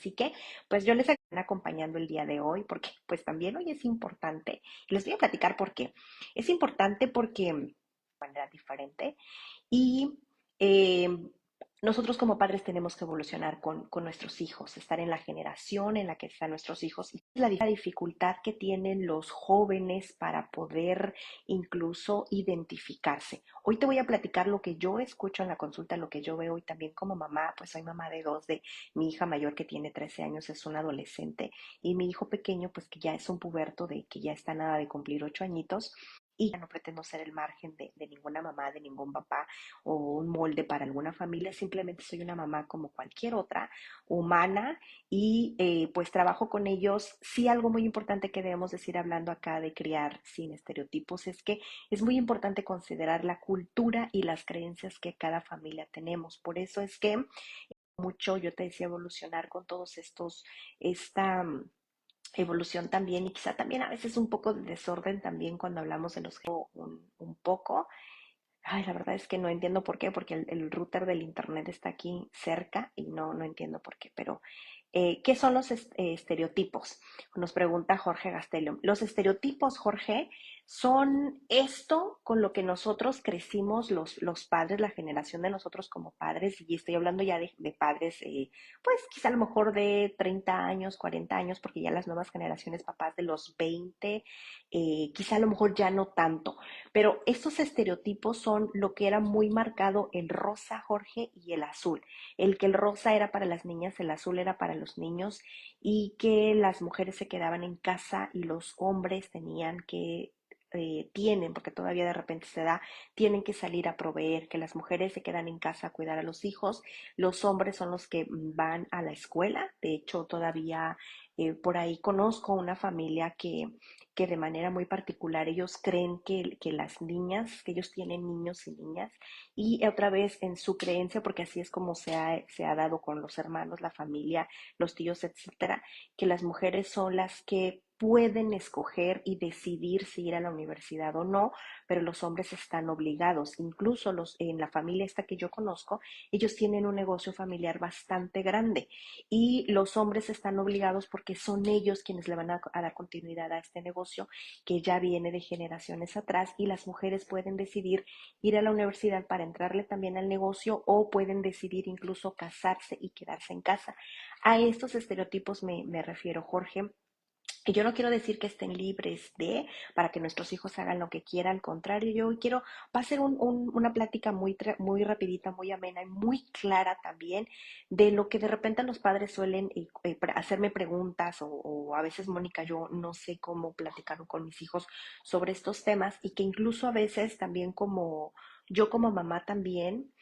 Así que, pues yo les estoy acompañando el día de hoy porque pues también hoy es importante. Les voy a platicar por qué. Es importante porque de manera diferente y eh, nosotros como padres tenemos que evolucionar con nuestros hijos, estar en la generación en la que están nuestros hijos y la dificultad que tienen los jóvenes para poder incluso identificarse. Hoy te voy a platicar lo que yo escucho en la consulta, lo que yo veo y también como mamá, pues soy mamá de dos, de mi hija mayor que tiene 13 años, es un adolescente, y mi hijo pequeño, pues que ya es un puberto, de que ya está nada de cumplir 8 añitos. Y ya no pretendo ser el margen de ninguna mamá, de ningún papá o un molde para alguna familia, simplemente soy una mamá como cualquier otra, humana, y pues trabajo con ellos. Sí, algo muy importante que debemos decir hablando acá de criar sin estereotipos es que es muy importante considerar la cultura y las creencias que cada familia tenemos. Por eso es que mucho, yo te decía, evolucionar con todos estos, esta evolución también, y quizá también a veces un poco de desorden también cuando hablamos de los un poco. Ay, la verdad es que no entiendo por qué, porque el router del internet está aquí cerca y no entiendo por qué, pero ¿qué son los estereotipos? Nos pregunta Jorge Gastelum. Los estereotipos, Jorge, son esto con lo que nosotros crecimos los padres, la generación de nosotros como padres, y estoy hablando ya de padres, pues quizá a lo mejor de 30 años, 40 años, porque ya las nuevas generaciones, papás de los 20, quizá a lo mejor ya no tanto. Pero estos estereotipos son lo que era muy marcado el rosa, Jorge, y el azul. El que el rosa era para las niñas, el azul era para los niños, y que las mujeres se quedaban en casa y los hombres tenían que tienen, porque todavía de repente se da, tienen que salir a proveer, que las mujeres se quedan en casa a cuidar a los hijos, los hombres son los que van a la escuela. De hecho, todavía por ahí conozco una familia que de manera muy particular ellos creen que las niñas, que ellos tienen niños y niñas, y otra vez en su creencia, porque así es como se ha dado con los hermanos, la familia, los tíos, etcétera, que las mujeres son las que pueden escoger y decidir si ir a la universidad o no, pero los hombres están obligados. Incluso en la familia esta que yo conozco, ellos tienen un negocio familiar bastante grande y los hombres están obligados porque son ellos quienes le van a dar continuidad a este negocio que ya viene de generaciones atrás, y las mujeres pueden decidir ir a la universidad para entrarle también al negocio o pueden decidir incluso casarse y quedarse en casa. A estos estereotipos me refiero, Jorge, que yo no quiero decir que estén libres para que nuestros hijos hagan lo que quieran. Al contrario, yo quiero, va a ser una plática muy rapidita, muy amena y muy clara también de lo que de repente los padres suelen hacerme preguntas, o a veces, Mónica, yo no sé cómo platicar con mis hijos sobre estos temas, y que incluso a veces también como yo como mamá también,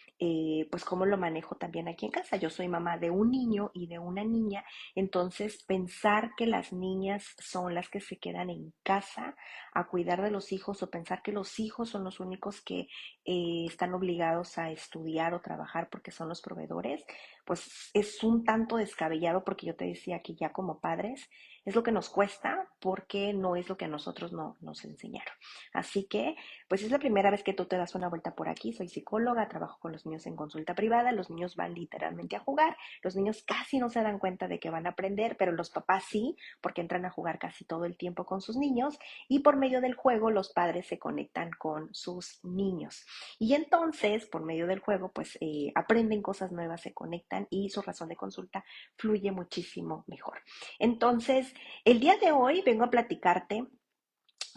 pues cómo lo manejo también aquí en casa. Yo soy mamá de un niño y de una niña, entonces, pensar que las niñas son las que se quedan en casa a cuidar de los hijos, o pensar que los hijos son los únicos que están obligados a estudiar o trabajar porque son los proveedores, pues es un tanto descabellado, porque yo te decía que ya como padres es lo que nos cuesta porque no es lo que a nosotros no nos enseñaron. Así que, pues es la primera vez que tú te das una vuelta por aquí. Soy psicóloga, trabajo con los niños en consulta privada, los niños van literalmente a jugar, los niños casi no se dan cuenta de que van a aprender, pero los papás sí, porque entran a jugar casi todo el tiempo con sus niños, y por medio del juego los padres se conectan con sus niños. Y entonces, por medio del juego, pues aprenden cosas nuevas, se conectan y su razón de consulta fluye muchísimo mejor. Entonces, el día de hoy vengo a platicarte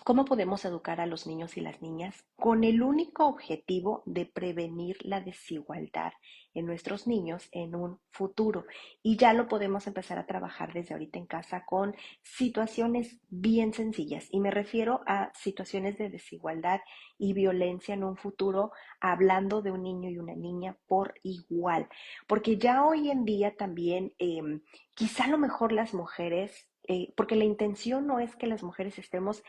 ¿cómo podemos educar a los niños y las niñas con el único objetivo de prevenir la desigualdad en nuestros niños en un futuro? Y ya lo podemos empezar a trabajar desde ahorita en casa con situaciones bien sencillas. Y me refiero a situaciones de desigualdad y violencia en un futuro, hablando de un niño y una niña por igual. Porque ya hoy en día también, quizá a lo mejor las mujeres, porque la intención no es que las mujeres estemos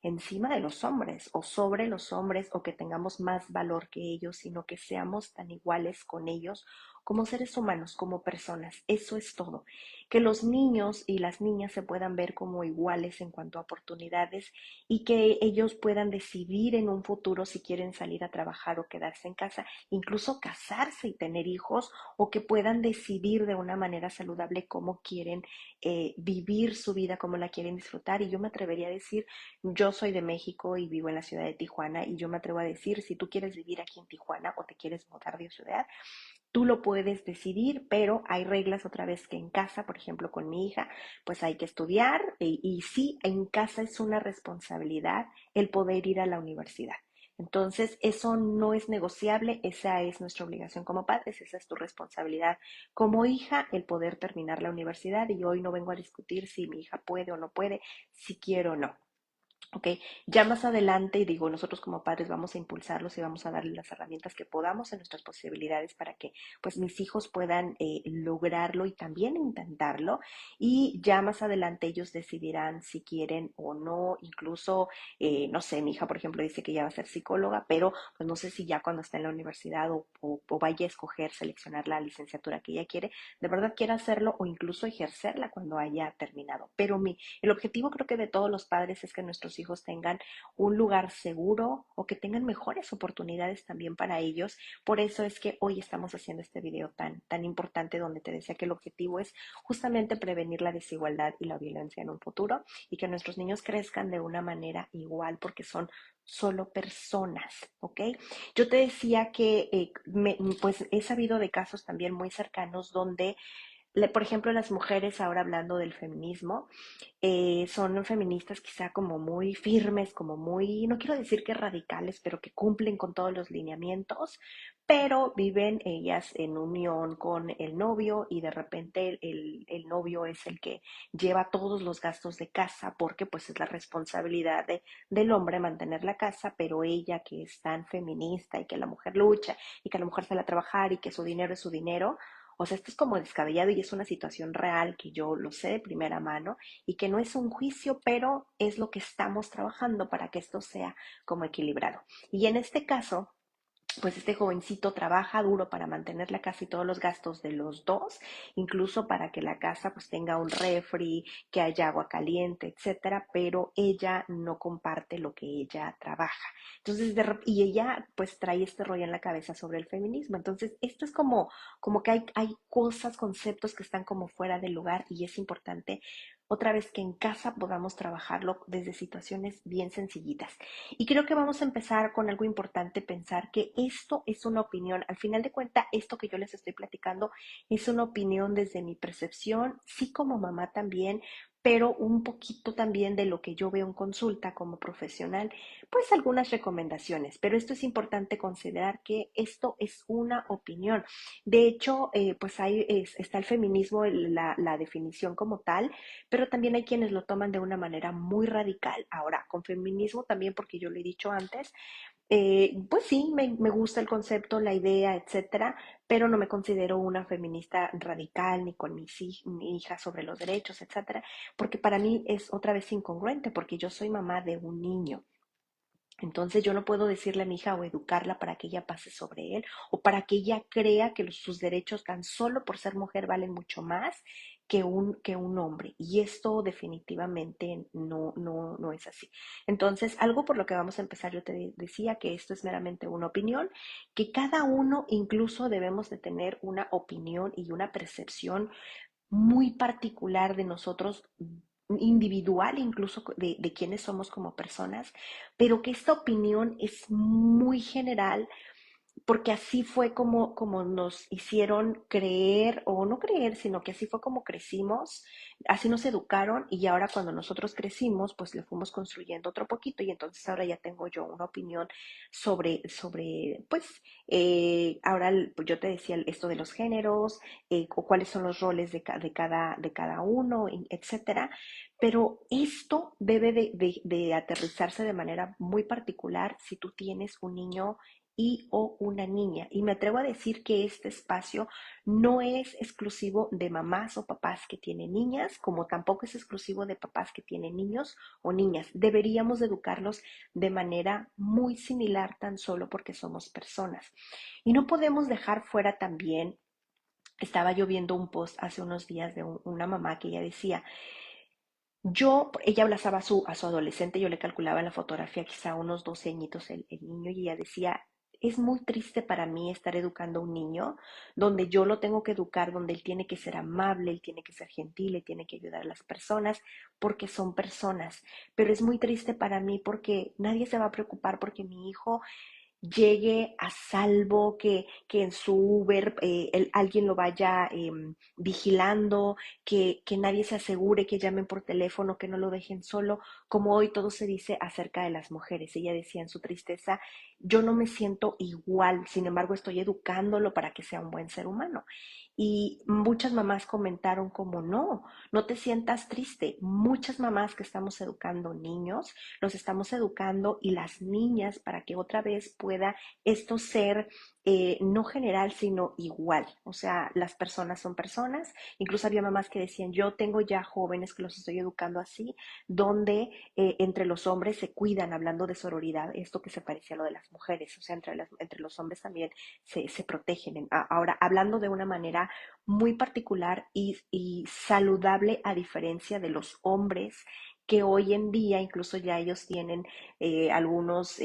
encima de los hombres o sobre los hombres, o que tengamos más valor que ellos, sino que seamos tan iguales con ellos como seres humanos, como personas. Eso es todo. Que los niños y las niñas se puedan ver como iguales en cuanto a oportunidades y que ellos puedan decidir en un futuro si quieren salir a trabajar o quedarse en casa, incluso casarse y tener hijos, o que puedan decidir de una manera saludable cómo quieren vivir su vida, cómo la quieren disfrutar. Y yo me atrevería a decir, yo soy de México y vivo en la ciudad de Tijuana, y yo me atrevo a decir, si tú quieres vivir aquí en Tijuana o te quieres mudar de ciudad, tú lo puedes decidir, pero hay reglas otra vez que en casa, por ejemplo, con mi hija, pues hay que estudiar y sí, en casa es una responsabilidad el poder ir a la universidad. Entonces, eso no es negociable, esa es nuestra obligación como padres, esa es tu responsabilidad como hija, el poder terminar la universidad. Y hoy no vengo a discutir si mi hija puede o no puede, si quiere o no. Ok, ya más adelante, y digo, nosotros como padres vamos a impulsarlos y vamos a darles las herramientas que podamos en nuestras posibilidades para que pues mis hijos puedan lograrlo y también intentarlo. Y ya más adelante ellos decidirán si quieren o no. Incluso, no sé, mi hija por ejemplo dice que ya va a ser psicóloga, pero pues no sé si ya cuando está en la universidad o vaya a escoger, seleccionar la licenciatura que ella quiere, de verdad quiera hacerlo o incluso ejercerla cuando haya terminado. Pero el objetivo creo que de todos los padres es que nuestros hijos tengan un lugar seguro o que tengan mejores oportunidades también para ellos. Por eso es que hoy estamos haciendo este video tan importante, donde te decía que el objetivo es justamente prevenir la desigualdad y la violencia en un futuro, y que nuestros niños crezcan de una manera igual porque son solo personas, ¿ok? Yo te decía que pues he sabido de casos también muy cercanos donde, por ejemplo, las mujeres, ahora hablando del feminismo, son feministas quizá como muy firmes, como muy, no quiero decir que radicales, pero que cumplen con todos los lineamientos, pero viven ellas en unión con el novio, y de repente el novio es el que lleva todos los gastos de casa, porque pues es la responsabilidad del hombre mantener la casa, pero ella, que es tan feminista y que la mujer lucha y que la mujer sale a trabajar y que su dinero es su dinero. O sea, esto es como descabellado y es una situación real que yo lo sé de primera mano, y que no es un juicio, pero es lo que estamos trabajando para que esto sea como equilibrado. Y en este caso, pues este jovencito trabaja duro para mantener la casa y todos los gastos de los dos, incluso para que la casa pues tenga un refri, que haya agua caliente, etcétera, pero ella no comparte lo que ella trabaja. Entonces, y ella pues trae este rollo en la cabeza sobre el feminismo. Entonces, esto es como que hay cosas, conceptos que están como fuera del lugar, y es importante otra vez que en casa podamos trabajarlo desde situaciones bien sencillitas. Y creo que vamos a empezar con algo importante: pensar que esto es una opinión. Al final de cuentas, esto que yo les estoy platicando es una opinión desde mi percepción, sí, como mamá también, pero un poquito también de lo que yo veo en consulta como profesional, pues algunas recomendaciones. Pero esto es importante considerar que esto es una opinión. De hecho, pues está el feminismo, la definición como tal, pero también hay quienes lo toman de una manera muy radical. Ahora, con feminismo también, porque yo lo he dicho antes, pues sí, me gusta el concepto, la idea, etcétera, pero no me considero una feminista radical, ni con mi hija sobre los derechos, etcétera, porque para mí es otra vez incongruente, porque yo soy mamá de un niño. Entonces yo no puedo decirle a mi hija o educarla para que ella pase sobre él, o para que ella crea que sus derechos tan solo por ser mujer valen mucho más que un hombre. Y esto definitivamente no es así. Entonces, algo por lo que vamos a empezar, yo te decía que esto es meramente una opinión, que cada uno incluso debemos de tener una opinión y una percepción muy particular de nosotros, individual incluso, de quiénes somos como personas, pero que esta opinión es muy general, porque así fue como nos hicieron creer, o no creer, sino que así fue como crecimos, así nos educaron, y ahora cuando nosotros crecimos, pues le fuimos construyendo otro poquito, y entonces ahora ya tengo yo una opinión sobre pues, ahora pues yo te decía esto de los géneros, o cuáles son los roles de cada uno, etcétera, pero esto debe de aterrizarse de manera muy particular si tú tienes un niño o una niña. Y me atrevo a decir que este espacio no es exclusivo de mamás o papás que tienen niñas, como tampoco es exclusivo de papás que tienen niños o niñas. Deberíamos de educarlos de manera muy similar, tan solo porque somos personas. Y no podemos dejar fuera también Estaba yo viendo un post hace unos días de una mamá que ella decía, ella abrazaba a su adolescente, yo le calculaba en la fotografía quizá unos 12 añitos el niño y ella decía, es muy triste para mí estar educando a un niño donde yo lo tengo que educar, donde él tiene que ser amable, él tiene que ser gentil, él tiene que ayudar a las personas porque son personas. Pero es muy triste para mí porque nadie se va a preocupar porque mi hijo llegue a salvo, que en su Uber alguien lo vaya vigilando, que nadie se asegure que llamen por teléfono, que no lo dejen solo, como hoy todo se dice acerca de las mujeres. Ella decía en su tristeza, yo no me siento igual, sin embargo estoy educándolo para que sea un buen ser humano. Y muchas mamás comentaron como no, no te sientas triste. Muchas mamás que estamos educando niños, los estamos educando y las niñas para que otra vez pueda esto ser no general, sino igual. O sea, las personas son personas. Incluso había mamás que decían, yo tengo ya jóvenes que los estoy educando así, donde entre los hombres se cuidan, hablando de sororidad, esto que se parecía a lo de las mujeres. O sea, entre los hombres también se protegen. Ahora, hablando de una manera muy particular y saludable a diferencia de los hombres que hoy en día incluso ya ellos tienen algunos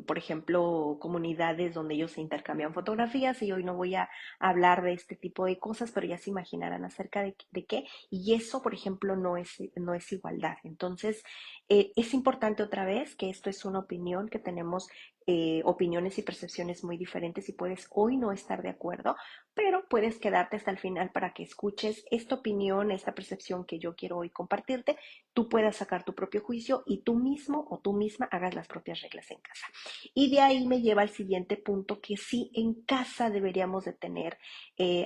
por ejemplo, comunidades donde ellos se intercambian fotografías y hoy no voy a hablar de este tipo de cosas, pero ya se imaginarán acerca de qué. Y eso, por ejemplo, no es igualdad. Entonces, es importante otra vez que esto es una opinión, que tenemos opiniones y percepciones muy diferentes y puedes hoy no estar de acuerdo, pero puedes quedarte hasta el final para que escuches esta opinión, esta percepción que yo quiero hoy compartirte, tú puedas sacar tu propio juicio y tú mismo o tú misma hagas las propias reglas en casa. Y de ahí me lleva al siguiente punto, que sí en casa deberíamos de tener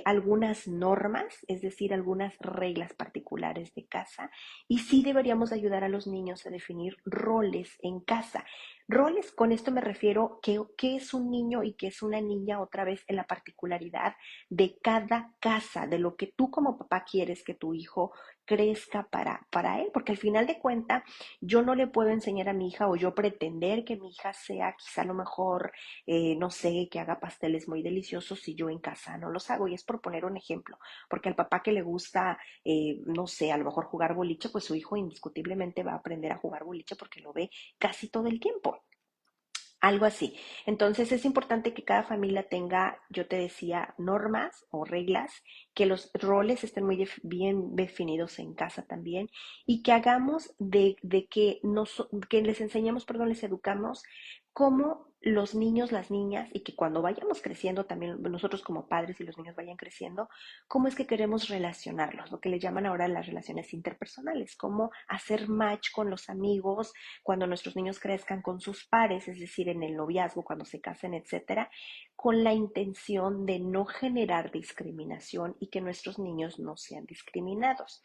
algunas normas, es decir, algunas reglas particulares de casa, y sí deberíamos de ayudar a los niños a definir roles en casa. Roles, con esto me refiero que qué es un niño y qué es una niña, otra vez en la particularidad de cada casa, de lo que tú como papá quieres que tu hijo crezca para él, porque al final de cuentas yo no le puedo enseñar a mi hija o yo pretender que mi hija sea quizá a lo mejor, no sé, que haga pasteles muy deliciosos si yo en casa no los hago. Y es por poner un ejemplo, porque al papá que le gusta, no sé, a lo mejor jugar boliche, pues su hijo indiscutiblemente va a aprender a jugar boliche porque lo ve casi todo el tiempo. Algo así. Entonces es importante que cada familia tenga, yo te decía, normas o reglas, que los roles estén muy bien definidos en casa también y que hagamos de que, que les enseñemos, perdón, les educamos cómo los niños, las niñas y que cuando vayamos creciendo también nosotros como padres y los niños vayan creciendo, cómo es que queremos relacionarlos, lo que le llaman ahora las relaciones interpersonales, cómo hacer match con los amigos, cuando nuestros niños crezcan con sus pares, es decir, en el noviazgo, cuando se casen, etcétera, con la intención de no generar discriminación y que nuestros niños no sean discriminados.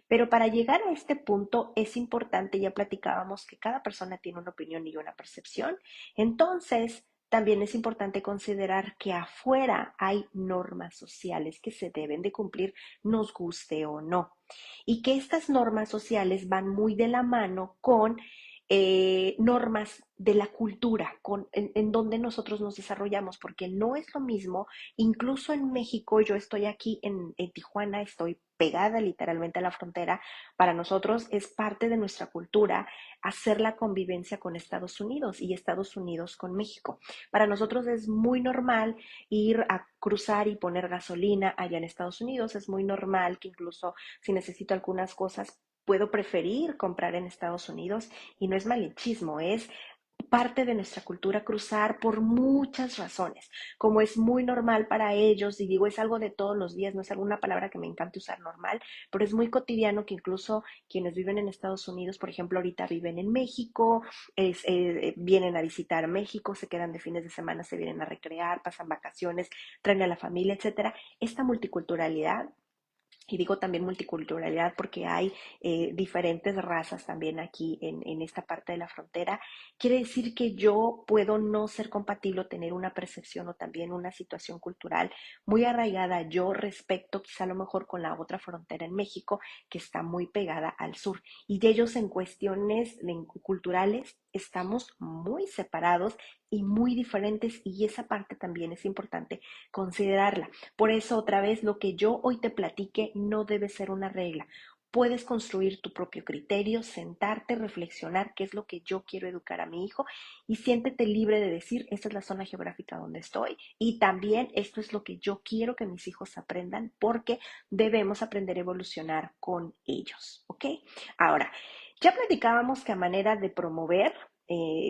Pero para llegar a este punto es importante, ya platicábamos que cada persona tiene una opinión y una percepción, entonces también es importante considerar que afuera hay normas sociales que se deben de cumplir, nos guste o no, y que estas normas sociales van muy de la mano con normas de la cultura en donde nosotros nos desarrollamos, porque no es lo mismo, incluso en México, yo estoy aquí en Tijuana, estoy pegada literalmente a la frontera, para nosotros es parte de nuestra cultura hacer la convivencia con Estados Unidos y Estados Unidos con México. Para nosotros es muy normal ir a cruzar y poner gasolina allá en Estados Unidos, es muy normal que incluso si necesito algunas cosas puedo preferir comprar en Estados Unidos y no es malinchismo, es parte de nuestra cultura cruzar por muchas razones, como es muy normal para ellos, y digo, es algo de todos los días, no es alguna palabra que me encante usar normal, pero es muy cotidiano que incluso quienes viven en Estados Unidos, por ejemplo, ahorita viven en México, vienen a visitar México, se quedan de fines de semana, se vienen a recrear, pasan vacaciones, traen a la familia, etcétera. Esta multiculturalidad, y digo también multiculturalidad porque hay diferentes razas también aquí en esta parte de la frontera. Quiere decir que yo puedo no ser compatible o tener una percepción o también una situación cultural muy arraigada yo respecto quizá a lo mejor con la otra frontera en México que está muy pegada al sur. Y de ellos en cuestiones culturales estamos muy separados y muy diferentes, y esa parte también es importante considerarla. Por eso, otra vez, lo que yo hoy te platique no debe ser una regla. Puedes construir tu propio criterio, sentarte, reflexionar qué es lo que yo quiero educar a mi hijo y siéntete libre de decir, esta es la zona geográfica donde estoy y también esto es lo que yo quiero que mis hijos aprendan porque debemos aprender a evolucionar con ellos, ¿ok? Ahora, ya platicábamos que a manera de promover,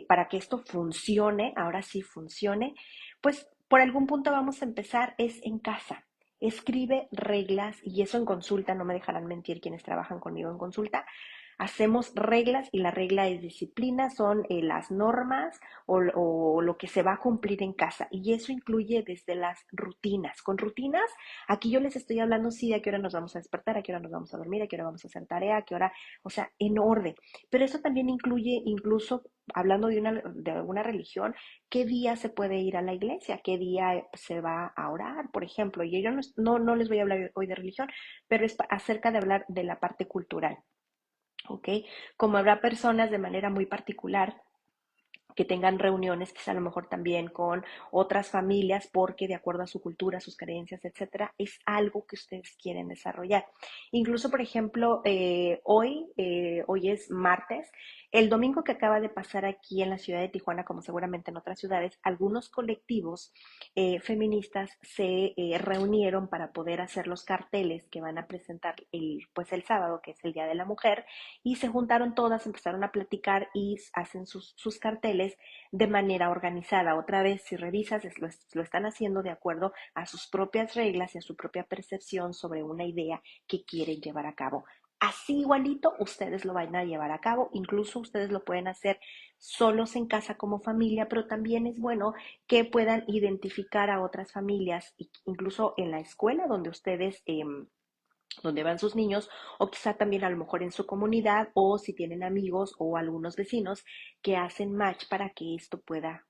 para que esto funcione, ahora sí funcione, pues por algún punto vamos a empezar, es en casa. Escribe reglas y eso en consulta, no me dejarán mentir quienes trabajan conmigo en consulta. Hacemos reglas y la regla es disciplina, son las normas o lo que se va a cumplir en casa. Y eso incluye desde las rutinas. Con rutinas, aquí yo les estoy hablando, sí, a qué hora nos vamos a despertar, a qué hora nos vamos a dormir, a qué hora vamos a hacer tarea, a qué hora, o sea, en orden. Pero eso también incluye incluso, hablando de alguna religión, qué día se puede ir a la iglesia, qué día se va a orar, por ejemplo. Y yo no les voy a hablar hoy de religión, pero es acerca de hablar de la parte cultural. ¿Ok? Como habrá personas de manera muy particular que tengan reuniones quizá a lo mejor también con otras familias porque de acuerdo a su cultura, sus creencias, etcétera, es algo que ustedes quieren desarrollar. Incluso, por ejemplo, hoy es martes, el domingo que acaba de pasar aquí en la ciudad de Tijuana, como seguramente en otras ciudades, algunos colectivos feministas se reunieron para poder hacer los carteles que van a presentar pues el sábado, que es el Día de la Mujer, y se juntaron todas, empezaron a platicar y hacen sus carteles de manera organizada. Otra vez, si revisas, lo están haciendo de acuerdo a sus propias reglas y a su propia percepción sobre una idea que quieren llevar a cabo. Así igualito ustedes lo van a llevar a cabo, incluso ustedes lo pueden hacer solos en casa como familia, pero también es bueno que puedan identificar a otras familias, incluso en la escuela donde van sus niños, o quizá también a lo mejor en su comunidad, o si tienen amigos o algunos vecinos que hacen match para que esto pueda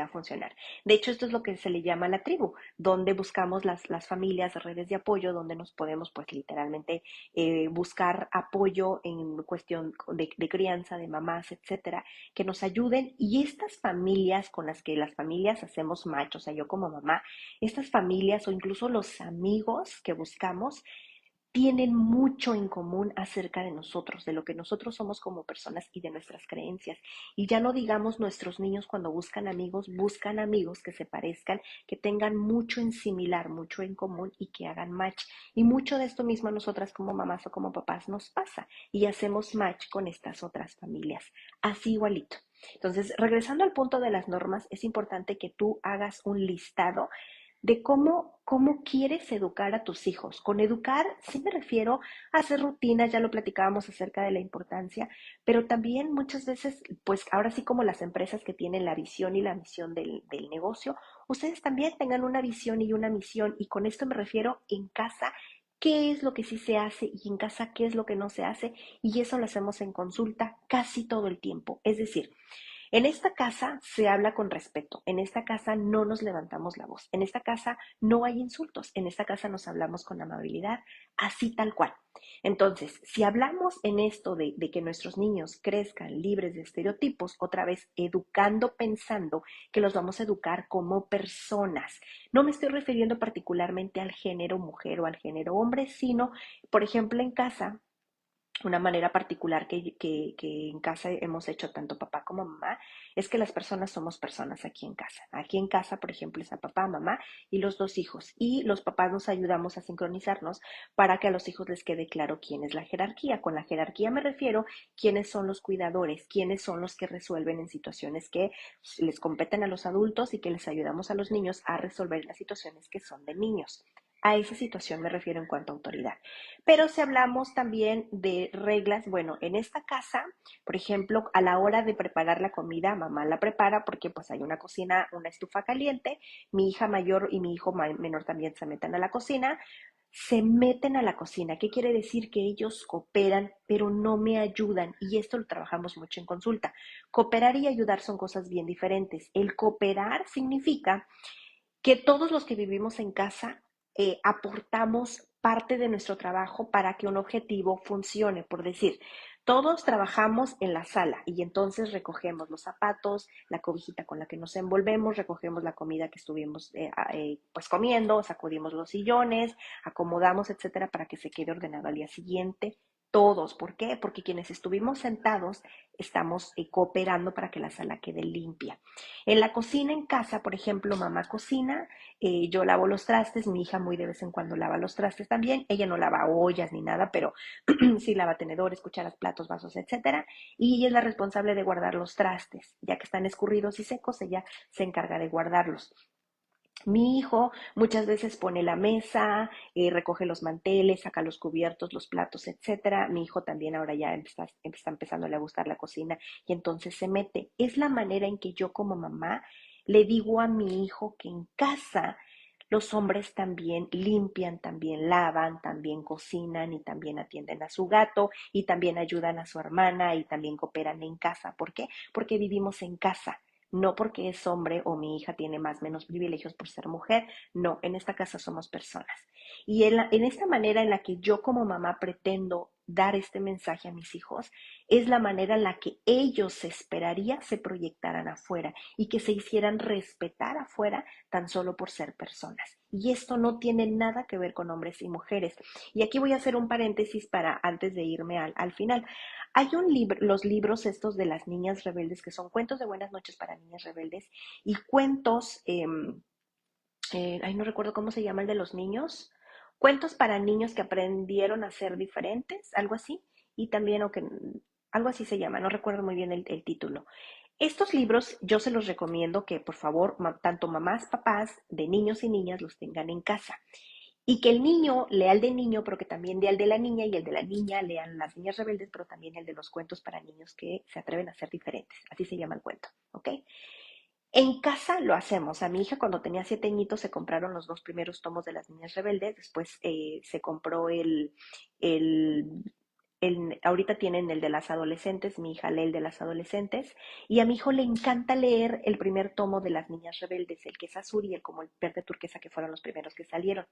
funcionar. De hecho, esto es lo que se le llama la tribu, donde buscamos las familias, redes de apoyo, donde nos podemos pues literalmente buscar apoyo en cuestión de crianza, de mamás, etcétera, que nos ayuden. Y estas familias con las que las familias hacemos match, o sea, yo como mamá, estas familias o incluso los amigos que buscamos, tienen mucho en común acerca de nosotros, de lo que nosotros somos como personas y de nuestras creencias. Y ya no digamos nuestros niños cuando buscan amigos que se parezcan, que tengan mucho en similar, mucho en común y que hagan match. Y mucho de esto mismo a nosotras como mamás o como papás nos pasa y hacemos match con estas otras familias. Así igualito. Entonces, regresando al punto de las normas, es importante que tú hagas un listado de cómo quieres educar a tus hijos. Con educar sí me refiero a hacer rutinas, ya lo platicábamos acerca de la importancia, pero también muchas veces, pues ahora sí como las empresas que tienen la visión y la misión del negocio, ustedes también tengan una visión y una misión, y con esto me refiero en casa. ¿Qué es lo que sí se hace y en casa qué es lo que no se hace? Y eso lo hacemos en consulta casi todo el tiempo. Es decir, en esta casa se habla con respeto, en esta casa no nos levantamos la voz, en esta casa no hay insultos, en esta casa nos hablamos con amabilidad, así tal cual. Entonces, si hablamos en esto de que nuestros niños crezcan libres de estereotipos, otra vez educando pensando que los vamos a educar como personas. No me estoy refiriendo particularmente al género mujer o al género hombre, sino, por ejemplo, en casa una manera particular que en casa hemos hecho tanto papá como mamá es que las personas somos personas aquí en casa. Aquí en casa, por ejemplo, está papá, mamá y los dos hijos. Y los papás nos ayudamos a sincronizarnos para que a los hijos les quede claro quién es la jerarquía. Con la jerarquía me refiero quiénes son los cuidadores, quiénes son los que resuelven en situaciones que les competen a los adultos y que les ayudamos a los niños a resolver las situaciones que son de niños. A esa situación me refiero en cuanto a autoridad. Pero si hablamos también de reglas, bueno, en esta casa, por ejemplo, a la hora de preparar la comida, mamá la prepara porque pues hay una cocina, una estufa caliente, mi hija mayor y mi hijo menor también se meten a la cocina. ¿Qué quiere decir? Que ellos cooperan, pero no me ayudan. Y esto lo trabajamos mucho en consulta. Cooperar y ayudar son cosas bien diferentes. El cooperar significa que todos los que vivimos en casa aportamos parte de nuestro trabajo para que un objetivo funcione. Por decir, todos trabajamos en la sala y entonces recogemos los zapatos, la cobijita con la que nos envolvemos, recogemos la comida que estuvimos pues comiendo, sacudimos los sillones, acomodamos, etcétera, para que se quede ordenado al día siguiente. Todos, ¿por qué? Porque quienes estuvimos sentados estamos cooperando para que la sala quede limpia. En la cocina en casa, por ejemplo, mamá cocina, yo lavo los trastes, mi hija muy de vez en cuando lava los trastes también, ella no lava ollas ni nada, pero sí lava tenedores, cucharas, platos, vasos, etcétera, y ella es la responsable de guardar los trastes, ya que están escurridos y secos, ella se encarga de guardarlos. Mi hijo muchas veces pone la mesa, recoge los manteles, saca los cubiertos, los platos, etcétera. Mi hijo también ahora ya está empezándole a gustar la cocina y entonces se mete. Es la manera en que yo como mamá le digo a mi hijo que en casa los hombres también limpian, también lavan, también cocinan y también atienden a su gato y también ayudan a su hermana y también cooperan en casa. ¿Por qué? Porque vivimos en casa. No porque es hombre o mi hija tiene más o menos privilegios por ser mujer, no, en esta casa somos personas. Y en esta manera en la que yo como mamá pretendo dar este mensaje a mis hijos, es la manera en la que ellos se esperaría se proyectaran afuera y que se hicieran respetar afuera tan solo por ser personas. Y esto no tiene nada que ver con hombres y mujeres. Y aquí voy a hacer un paréntesis para antes de irme al final. Hay un libro, los libros estos de las niñas rebeldes, que son cuentos de buenas noches para niñas rebeldes y cuentos, ay, no recuerdo cómo se llama el de los niños, cuentos para niños que aprendieron a ser diferentes, algo así, y también, o que, algo así se llama, no recuerdo muy bien el título. Estos libros yo se los recomiendo que por favor tanto mamás, papás de niños y niñas los tengan en casa. Y que el niño lea el de niño, pero que también lea el de la niña y el de la niña lean las niñas rebeldes, pero también el de los cuentos para niños que se atreven a ser diferentes. Así se llama el cuento, ¿ok? En casa lo hacemos. A mi hija cuando tenía 7 añitos se compraron los 2 primeros tomos de las niñas rebeldes, después se compró el, ahorita tienen el de las adolescentes, mi hija lee el de las adolescentes, y a mi hijo le encanta leer el primer tomo de las niñas rebeldes, el que es azul y el como el verde turquesa, que fueron los primeros que salieron.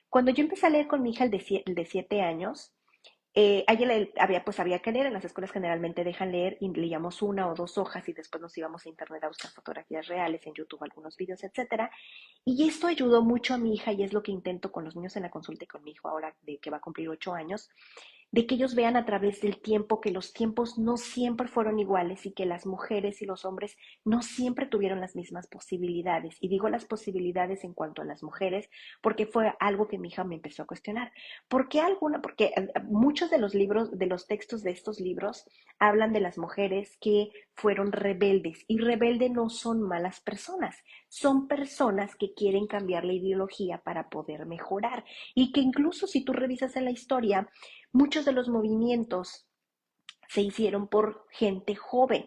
Cuando yo empecé a leer con mi hija el de 7 años, había que leer, en las escuelas generalmente dejan leer y leíamos 1 o 2 hojas y después nos íbamos a internet a buscar fotografías reales, en YouTube algunos videos, etcétera. Y esto ayudó mucho a mi hija y es lo que intento con los niños en la consulta y con mi hijo ahora de que va a cumplir 8 años, de que ellos vean a través del tiempo que los tiempos no siempre fueron iguales y que las mujeres y los hombres no siempre tuvieron las mismas posibilidades. Y digo las posibilidades en cuanto a las mujeres porque fue algo que mi hija me empezó a cuestionar. ¿Por qué alguna? Porque muchos de los libros, de los textos de estos libros hablan de las mujeres que fueron rebeldes y rebelde no son malas personas, son personas que quieren cambiar la ideología para poder mejorar y que incluso si tú revisas en la historia, muchos de los movimientos se hicieron por gente joven,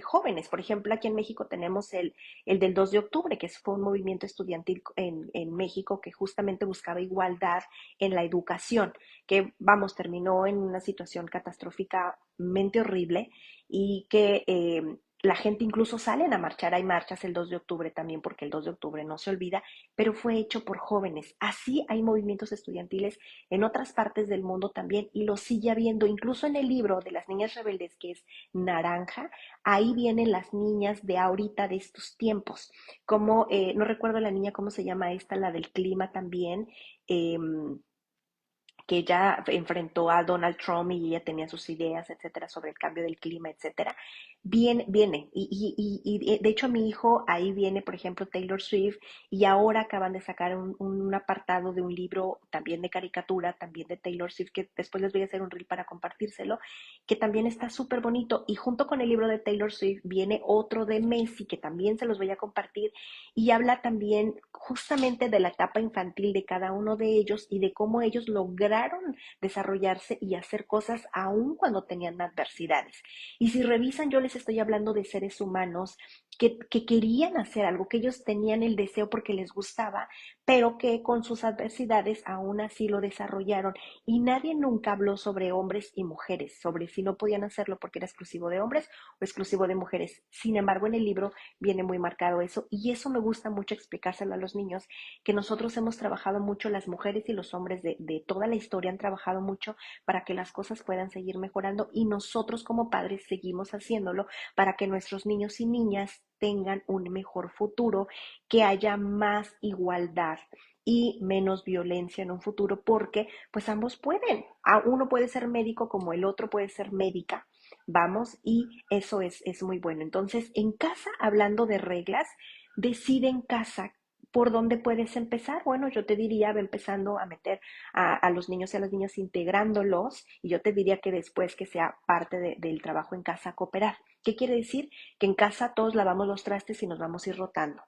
jóvenes. Por ejemplo, aquí en México tenemos el del 2 de octubre, que fue un movimiento estudiantil en México que justamente buscaba igualdad en la educación, que, vamos, terminó en una situación catastróficamente horrible y que la gente incluso salen a marchar, hay marchas el 2 de octubre también, porque el 2 de octubre no se olvida, pero fue hecho por jóvenes. Así hay movimientos estudiantiles en otras partes del mundo también y lo sigue habiendo. Incluso en el libro de las niñas rebeldes, que es Naranja, ahí vienen las niñas de ahorita, de estos tiempos. Como, no recuerdo la niña, cómo se llama esta, la del clima también. Que ella enfrentó a Donald Trump y ella tenía sus ideas, etcétera, sobre el cambio del clima, etcétera, viene. Y de hecho mi hijo ahí viene, por ejemplo, Taylor Swift, y ahora acaban de sacar un apartado de un libro también de caricatura, también de Taylor Swift, que después les voy a hacer un reel para compartírselo, que también está súper bonito. Y junto con el libro de Taylor Swift viene otro de Messi, que también se los voy a compartir, y habla también justamente de la etapa infantil de cada uno de ellos y de cómo ellos lograron lograron desarrollarse y hacer cosas aún cuando tenían adversidades. Y si revisan, yo les estoy hablando de seres humanos que querían hacer algo, que ellos tenían el deseo porque les gustaba, pero que con sus adversidades aún así lo desarrollaron. Y nadie nunca habló sobre hombres y mujeres, sobre si no podían hacerlo porque era exclusivo de hombres o exclusivo de mujeres. Sin embargo, en el libro viene muy marcado eso, y eso me gusta mucho explicárselo a los niños, que nosotros hemos trabajado mucho, las mujeres y los hombres de toda la historia han trabajado mucho para que las cosas puedan seguir mejorando, y nosotros como padres seguimos haciéndolo para que nuestros niños y niñas tengan un mejor futuro, que haya más igualdad y menos violencia en un futuro, porque pues ambos pueden. Uno puede ser médico como el otro puede ser médica, vamos, y eso es muy bueno. Entonces, en casa, hablando de reglas, decide en casa por dónde puedes empezar. Bueno, yo te diría, ve empezando a meter a los niños y a las niñas, integrándolos, y yo te diría que después que sea parte del trabajo en casa, cooperar. ¿Qué quiere decir? Que en casa todos lavamos los trastes y nos vamos a ir rotando.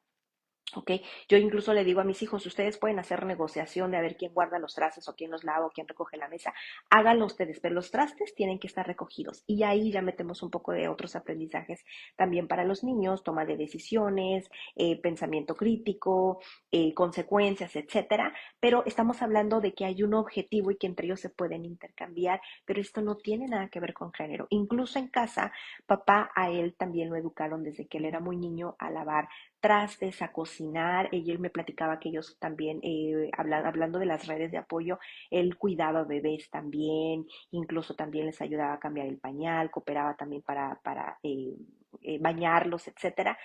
¿Ok? Yo incluso le digo a mis hijos, ustedes pueden hacer negociación de a ver quién guarda los trastes o quién los lava o quién recoge la mesa. Háganlo ustedes, pero los trastes tienen que estar recogidos. Y ahí ya metemos un poco de otros aprendizajes también para los niños, toma de decisiones, pensamiento crítico, consecuencias, etcétera. Pero estamos hablando de que hay un objetivo y que entre ellos se pueden intercambiar, pero esto no tiene nada que ver con género. Incluso en casa, papá a él también lo educaron desde que él era muy niño a lavar trastes, a cocinar. Y él me platicaba que ellos también, hablando de las redes de apoyo, él cuidaba bebés también, incluso también les ayudaba a cambiar el pañal, cooperaba también para bañarlos, etcétera.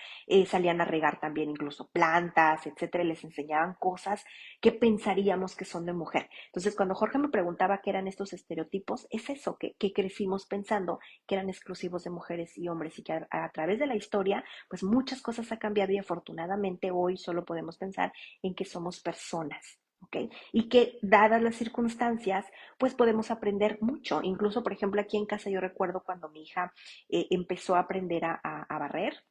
Salían a regar también incluso plantas, etcétera, y les enseñaban cosas que pensaríamos que son de mujer. Entonces, cuando Jorge me preguntaba qué eran estos estereotipos, es eso, que crecimos pensando que eran exclusivos de mujeres y hombres, y que a través de la historia pues muchas cosas han cambiado, y afortunadamente hoy solo podemos pensar en que somos personas. ¿Ok? Y que dadas las circunstancias, pues podemos aprender mucho. Incluso, por ejemplo, aquí en casa yo recuerdo cuando mi hija empezó a aprender a barrer.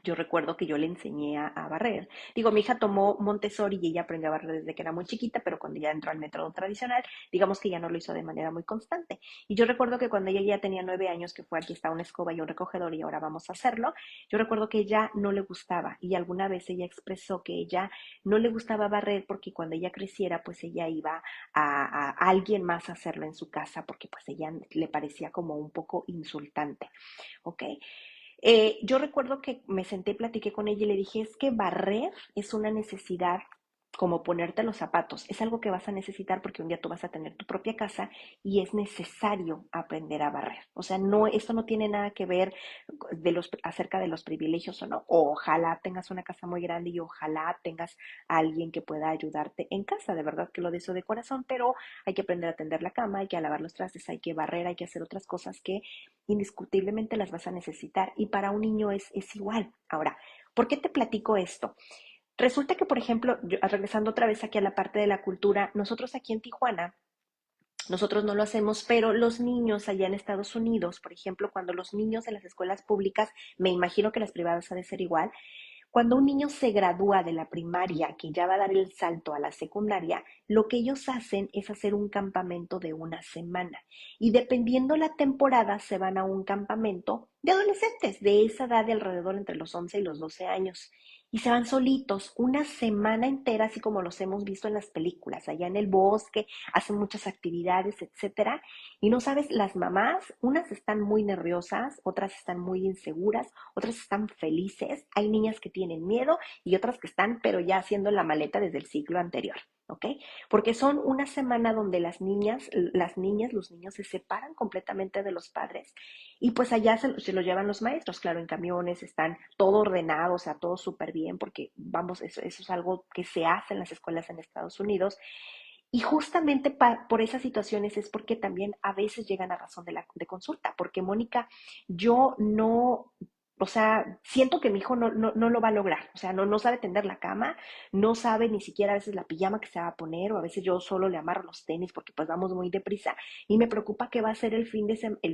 Yo recuerdo que yo le enseñé a barrer. Digo, mi hija tomó Montessori y ella aprendió a barrer desde que era muy chiquita, pero cuando ya entró al método tradicional, digamos que ya no lo hizo de manera muy constante. Y yo recuerdo que cuando ella ya tenía 9 años, que fue aquí está una escoba y un recogedor y ahora vamos a hacerlo, yo recuerdo que ella no le gustaba, y alguna vez ella expresó que ella no le gustaba barrer porque cuando ella creciera, pues ella iba a alguien más a hacerlo en su casa, porque pues ella le parecía como un poco insultante. ¿Ok? Yo recuerdo que me senté y platiqué con ella y le dije, es que barrer es una necesidad como ponerte los zapatos. Es algo que vas a necesitar porque un día tú vas a tener tu propia casa y es necesario aprender a barrer. O sea, no, esto no tiene nada que ver acerca de los privilegios o no. Ojalá tengas una casa muy grande y ojalá tengas a alguien que pueda ayudarte en casa. De verdad que lo deseo de corazón, pero hay que aprender a tender la cama, hay que lavar los trastes, hay que barrer, hay que hacer otras cosas que indiscutiblemente las vas a necesitar, y para un niño es igual. Ahora, ¿por qué te platico esto? Resulta que, por ejemplo, regresando otra vez aquí a la parte de la cultura, nosotros aquí en Tijuana, nosotros no lo hacemos, pero los niños allá en Estados Unidos, por ejemplo, cuando los niños en las escuelas públicas, me imagino que las privadas ha de ser igual, cuando un niño se gradúa de la primaria, que ya va a dar el salto a la secundaria, lo que ellos hacen es hacer un campamento de una semana. Y dependiendo la temporada, se van a un campamento de adolescentes, de esa edad de alrededor entre los 11 y los 12 años. Y se van solitos una semana entera, así como los hemos visto en las películas, allá en el bosque, hacen muchas actividades, etcétera. Y no sabes, las mamás, unas están muy nerviosas, otras están muy inseguras, otras están felices, hay niñas que tienen miedo y otras que están, pero ya haciendo la maleta desde el ciclo anterior. ¿Ok? Porque son una semana donde las niñas, los niños se separan completamente de los padres, y pues allá se lo llevan los maestros, claro, en camiones, están todo ordenado, o sea, todo súper bien, porque vamos, eso es algo que se hace en las escuelas en Estados Unidos. Y justamente por esas situaciones es porque también a veces llegan a razón de consulta, porque Mónica, yo no, o sea, siento que mi hijo no lo va a lograr, o sea, no sabe tender la cama, no sabe ni siquiera a veces la pijama que se va a poner, o a veces yo solo le amarro los tenis porque pues vamos muy deprisa, y me preocupa que va a ser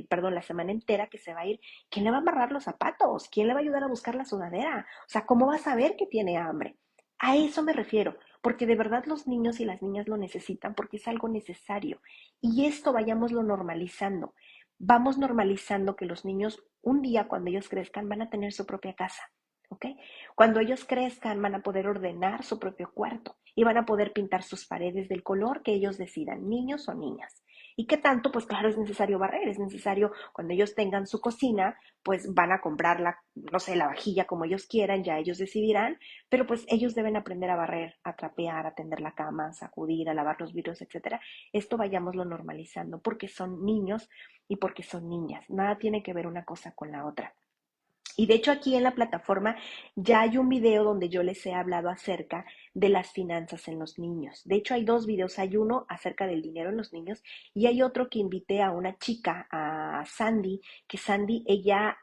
perdón, la semana entera que se va a ir. ¿Quién le va a amarrar los zapatos? ¿Quién le va a ayudar a buscar la sudadera? O sea, ¿cómo va a saber que tiene hambre? A eso me refiero. porque de verdad los niños y las niñas lo necesitan, porque es algo necesario. Y esto vayámoslo normalizando. Vamos normalizando que los niños un día cuando ellos crezcan van a tener su propia casa. ¿Ok? Cuando ellos crezcan van a poder ordenar su propio cuarto y van a poder pintar sus paredes del color que ellos decidan, niños o niñas. ¿Y qué tanto? Pues claro, es necesario barrer, es necesario cuando ellos tengan su cocina, pues van a comprar la, no sé, la vajilla como ellos quieran, ya ellos decidirán, pero pues ellos deben aprender a barrer, a trapear, a tender la cama, a sacudir, a lavar los vidrios, etcétera. Esto vayámoslo normalizando porque son niños y porque son niñas. Nada tiene que ver una cosa con la otra. Y de hecho aquí en la plataforma ya hay un video donde yo les he hablado acerca de las finanzas en los niños. De hecho hay dos videos, hay uno acerca del dinero en los niños y hay otro que invité a una chica, a Sandy, que Sandy, ella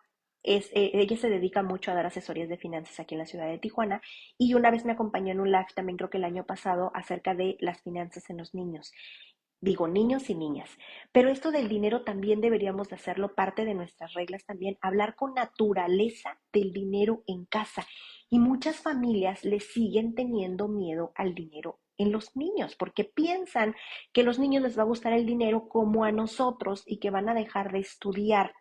se dedica mucho a dar asesorías de finanzas aquí en la ciudad de Tijuana y una vez me acompañó en un live también creo que el año pasado acerca de las finanzas en los niños. Digo, niños y niñas. Pero esto del dinero también deberíamos de hacerlo parte de nuestras reglas también, hablar con naturaleza del dinero en casa. Y muchas familias le siguen teniendo miedo al dinero en los niños, porque piensan que a los niños les va a gustar el dinero como a nosotros y que van a dejar de estudiar.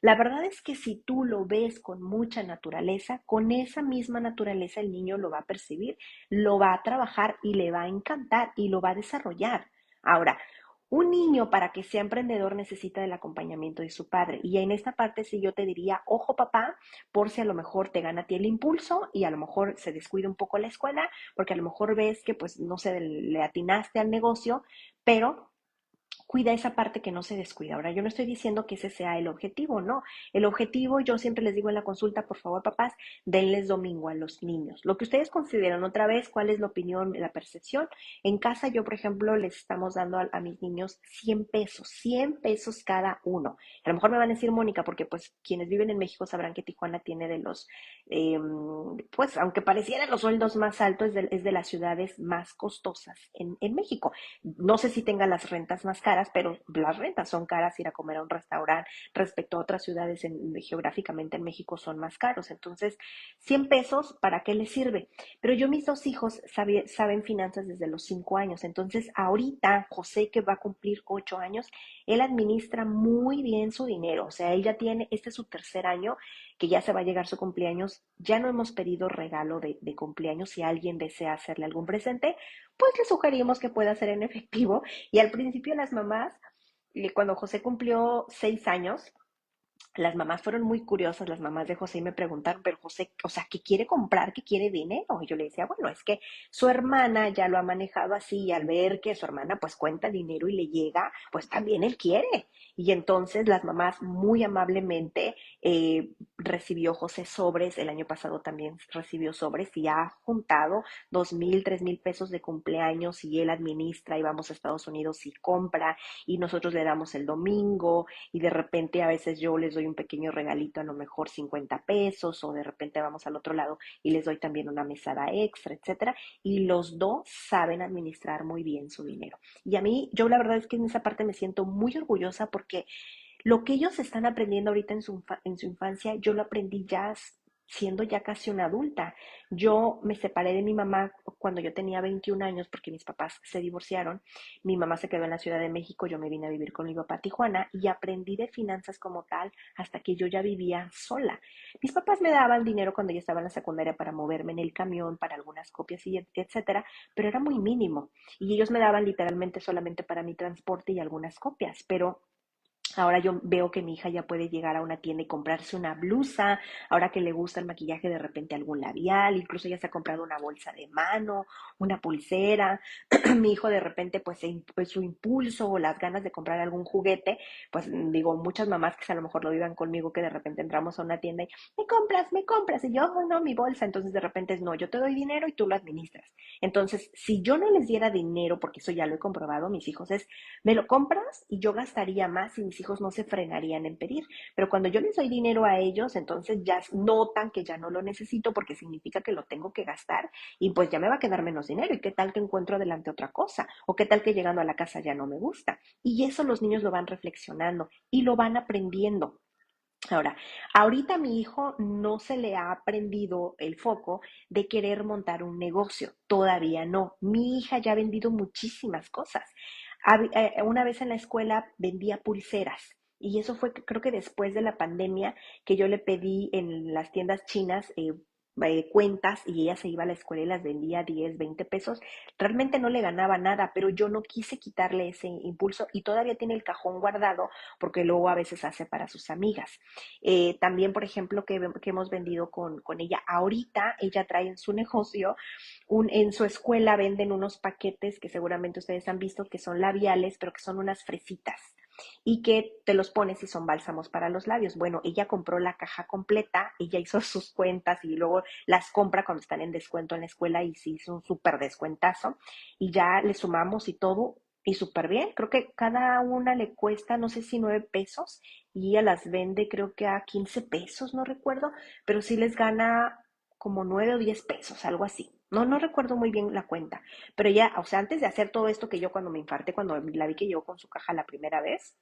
La verdad es que si tú lo ves con mucha naturaleza, con esa misma naturaleza el niño lo va a percibir, lo va a trabajar y le va a encantar y lo va a desarrollar. Ahora, un niño para que sea emprendedor necesita del acompañamiento de su padre. Y en esta parte sí yo te diría, ojo papá, por si a lo mejor te gana a ti el impulso y a lo mejor se descuida un poco la escuela, porque a lo mejor ves que pues no sé, le atinaste al negocio, pero cuida esa parte que no se descuida. Ahora, yo no estoy diciendo que ese sea el objetivo, no. El objetivo, yo siempre les digo en la consulta, por favor, papás, denles domingo a los niños. Lo que ustedes consideran, otra vez, cuál es la opinión, la percepción. En casa, yo, por ejemplo, les estamos dando a mis niños 100 pesos cada uno. A lo mejor me van a decir, Mónica, porque pues quienes viven en México sabrán que Tijuana tiene de los, pues aunque parecieran los sueldos más altos, es de las ciudades más costosas en México. No sé si tenga las rentas más caras, pero las rentas son caras, ir a comer a un restaurante respecto a otras ciudades geográficamente en México son más caros. Entonces, 100 pesos, ¿para qué les sirve? Pero yo mis dos hijos saben finanzas desde los 5 años. Entonces, ahorita José, que va a cumplir 8 años, él administra muy bien su dinero. O sea, él ya tiene, este es su tercer año, que ya se va a llegar su cumpleaños. Ya no hemos pedido regalo de cumpleaños. Si alguien desea hacerle algún presente, pues le sugerimos que pueda hacer en efectivo. Y al principio las mamás, cuando José cumplió 6 años, las mamás fueron muy curiosas, las mamás de José, y me preguntaron, pero José, o sea, ¿qué quiere comprar? ¿Qué quiere dinero? Y yo le decía, bueno, es que su hermana ya lo ha manejado así y al ver que su hermana pues cuenta dinero y le llega, pues también él quiere. Y entonces las mamás muy amablemente recibió José sobres, el año pasado también recibió sobres y ha juntado 2,000, 3,000 pesos de cumpleaños y él administra y vamos a Estados Unidos y compra y nosotros le damos el domingo y de repente a veces yo les doy un pequeño regalito, a lo mejor 50 pesos, o de repente vamos al otro lado y les doy también una mesada extra, etcétera. Y los dos saben administrar muy bien su dinero. Y a mí, yo la verdad es que en esa parte me siento muy orgullosa porque lo que ellos están aprendiendo ahorita en su infancia, yo lo aprendí ya siendo ya casi una adulta. Yo me separé de mi mamá cuando yo tenía 21 años porque mis papás se divorciaron. Mi mamá se quedó en la Ciudad de México, yo me vine a vivir con mi papá a Tijuana y aprendí de finanzas como tal hasta que yo ya vivía sola. Mis papás me daban dinero cuando yo estaba en la secundaria para moverme en el camión, para algunas copias y etcétera, pero era muy mínimo. Y ellos me daban literalmente solamente para mi transporte y algunas copias, pero ahora yo veo que mi hija ya puede llegar a una tienda y comprarse una blusa, ahora que le gusta el maquillaje, de repente algún labial, incluso ya se ha comprado una bolsa de mano, una pulsera. Mi hijo de repente, pues su impulso o las ganas de comprar algún juguete, pues digo, muchas mamás que a lo mejor lo vivan conmigo, que de repente entramos a una tienda y me compras, y yo, "Oh, no, mi bolsa", entonces de repente es, no, yo te doy dinero y tú lo administras. Entonces, si yo no les diera dinero, porque eso ya lo he comprobado, mis hijos es, me lo compras y yo gastaría más y mis hijos no se frenarían en pedir. Pero cuando yo les doy dinero a ellos, entonces ya notan que ya no lo necesito porque significa que lo tengo que gastar y pues ya me va a quedar menos dinero. ¿Y qué tal que encuentro adelante otra cosa? ¿O qué tal que llegando a la casa ya no me gusta? Y eso los niños lo van reflexionando y lo van aprendiendo. Ahora, ahorita a mi hijo no se le ha prendido el foco de querer montar un negocio, todavía no. Mi hija ya ha vendido muchísimas cosas. Una vez en la escuela vendía pulseras y eso fue creo que después de la pandemia que yo le pedí en las tiendas chinas cuentas y ella se iba a la escuela y las vendía 10, 20 pesos. Realmente no le ganaba nada, pero yo no quise quitarle ese impulso y todavía tiene el cajón guardado porque luego a veces hace para sus amigas. También, por ejemplo, que hemos vendido con ella. Ahorita ella trae en su negocio, en su escuela venden unos paquetes que seguramente ustedes han visto que son labiales, pero que son unas fresitas y que te los pones y son bálsamos para los labios. Bueno, ella compró la caja completa, ella hizo sus cuentas y luego las compra cuando están en descuento en la escuela y se hizo un súper descuentazo y ya le sumamos y todo y súper bien. Creo que cada una le cuesta, no sé si 9 pesos y ella las vende creo que a 15 pesos, no recuerdo, pero sí les gana como 9 o 10 pesos, algo así. No, no recuerdo muy bien la cuenta, pero ya, o sea, antes de hacer todo esto que yo cuando me infarté, cuando la vi que llegó con su caja la primera vez,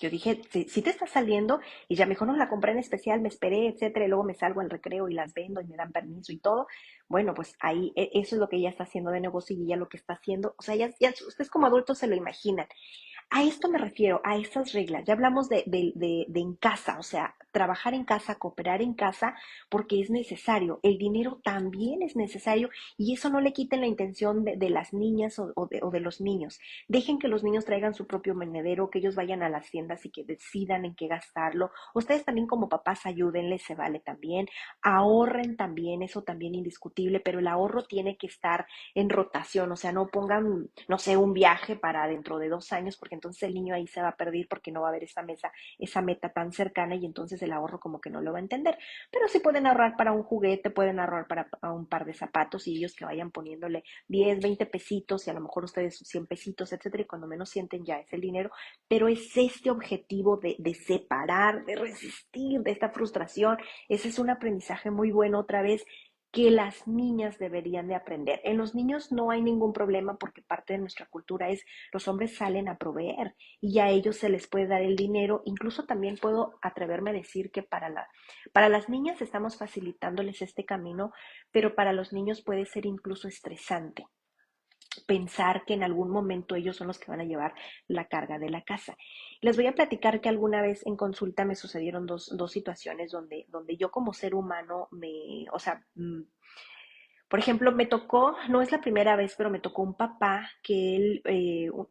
yo dije, si te está saliendo, y ya mejor no la compré en especial, me esperé, etcétera, y luego me salgo al recreo y las vendo y me dan permiso y todo. Bueno, pues ahí eso es lo que ella está haciendo de negocio y ella lo que está haciendo, o sea, ya ustedes como adultos se lo imaginan. A esto me refiero, a estas reglas. Ya hablamos de en casa, o sea, trabajar en casa, cooperar en casa, porque es necesario. El dinero también es necesario y eso no le quiten la intención de las niñas o de los niños. Dejen que los niños traigan su propio monedero, que ellos vayan a las tiendas y que decidan en qué gastarlo. Ustedes también como papás ayúdenles, se vale también. Ahorren también, eso también indiscutible, pero el ahorro tiene que estar en rotación, o sea, no pongan, no sé, un viaje para dentro de 2 años, porque entonces el niño ahí se va a perder porque no va a haber esa meta tan cercana y entonces el ahorro como que no lo va a entender. Pero sí pueden ahorrar para un juguete, pueden ahorrar para un par de zapatos y ellos que vayan poniéndole 10, 20 pesitos y a lo mejor ustedes sus 100 pesitos, etcétera, y cuando menos sienten ya es el dinero, pero es este objetivo de separar, de resistir de esta frustración. Ese es un aprendizaje muy bueno otra vez que las niñas deberían de aprender. En los niños no hay ningún problema porque parte de nuestra cultura es los hombres salen a proveer y a ellos se les puede dar el dinero. Incluso también puedo atreverme a decir que para las niñas estamos facilitándoles este camino, pero para los niños puede ser incluso estresante pensar que en algún momento ellos son los que van a llevar la carga de la casa. Les voy a platicar que alguna vez en consulta me sucedieron dos situaciones donde yo como ser humano o sea, por ejemplo, me tocó, no es la primera vez, pero me tocó un papá que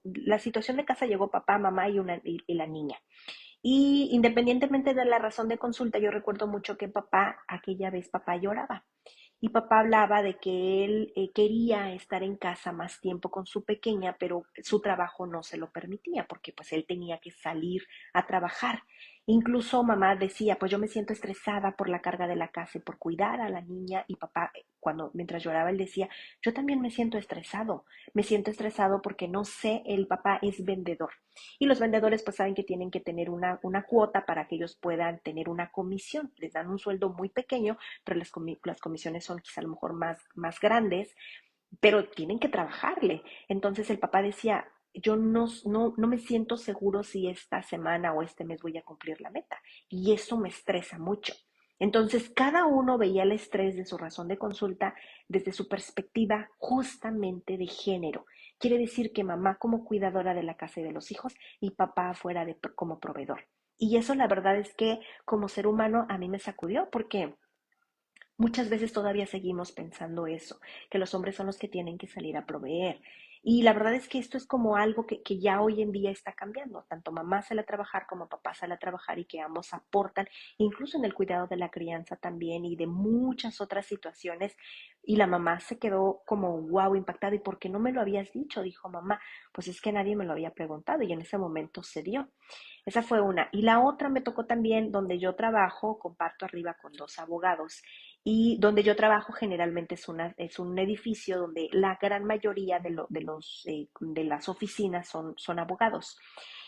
la situación de casa llegó papá, mamá y la niña. Y independientemente de la razón de consulta, yo recuerdo mucho que aquella vez papá lloraba. Y papá hablaba de que él quería estar en casa más tiempo con su pequeña, pero su trabajo no se lo permitía porque pues él tenía que salir a trabajar. Incluso mamá decía, pues yo me siento estresada por la carga de la casa y por cuidar a la niña y papá, mientras lloraba, él decía, yo también me siento estresado porque no sé, el papá es vendedor y los vendedores pues saben que tienen que tener una cuota para que ellos puedan tener una comisión, les dan un sueldo muy pequeño pero las comisiones son quizá a lo mejor más grandes, pero tienen que trabajarle. Entonces el papá decía, yo no me siento seguro si esta semana o este mes voy a cumplir la meta y eso me estresa mucho. Entonces, cada uno veía el estrés de su razón de consulta desde su perspectiva justamente de género. Quiere decir que mamá como cuidadora de la casa y de los hijos y papá afuera como proveedor. Y eso la verdad es que como ser humano a mí me sacudió porque muchas veces todavía seguimos pensando eso, que los hombres son los que tienen que salir a proveer. Y la verdad es que esto es como algo que ya hoy en día está cambiando. Tanto mamá sale a trabajar como papá sale a trabajar y que ambos aportan, incluso en el cuidado de la crianza también y de muchas otras situaciones. Y la mamá se quedó como wow, impactada. ¿Y por qué no me lo habías dicho? Dijo mamá. Pues es que nadie me lo había preguntado y en ese momento se dio. Esa fue una. Y la otra me tocó también donde yo trabajo, comparto arriba con dos abogados. Y donde yo trabajo generalmente es un edificio donde la gran mayoría de las oficinas son abogados.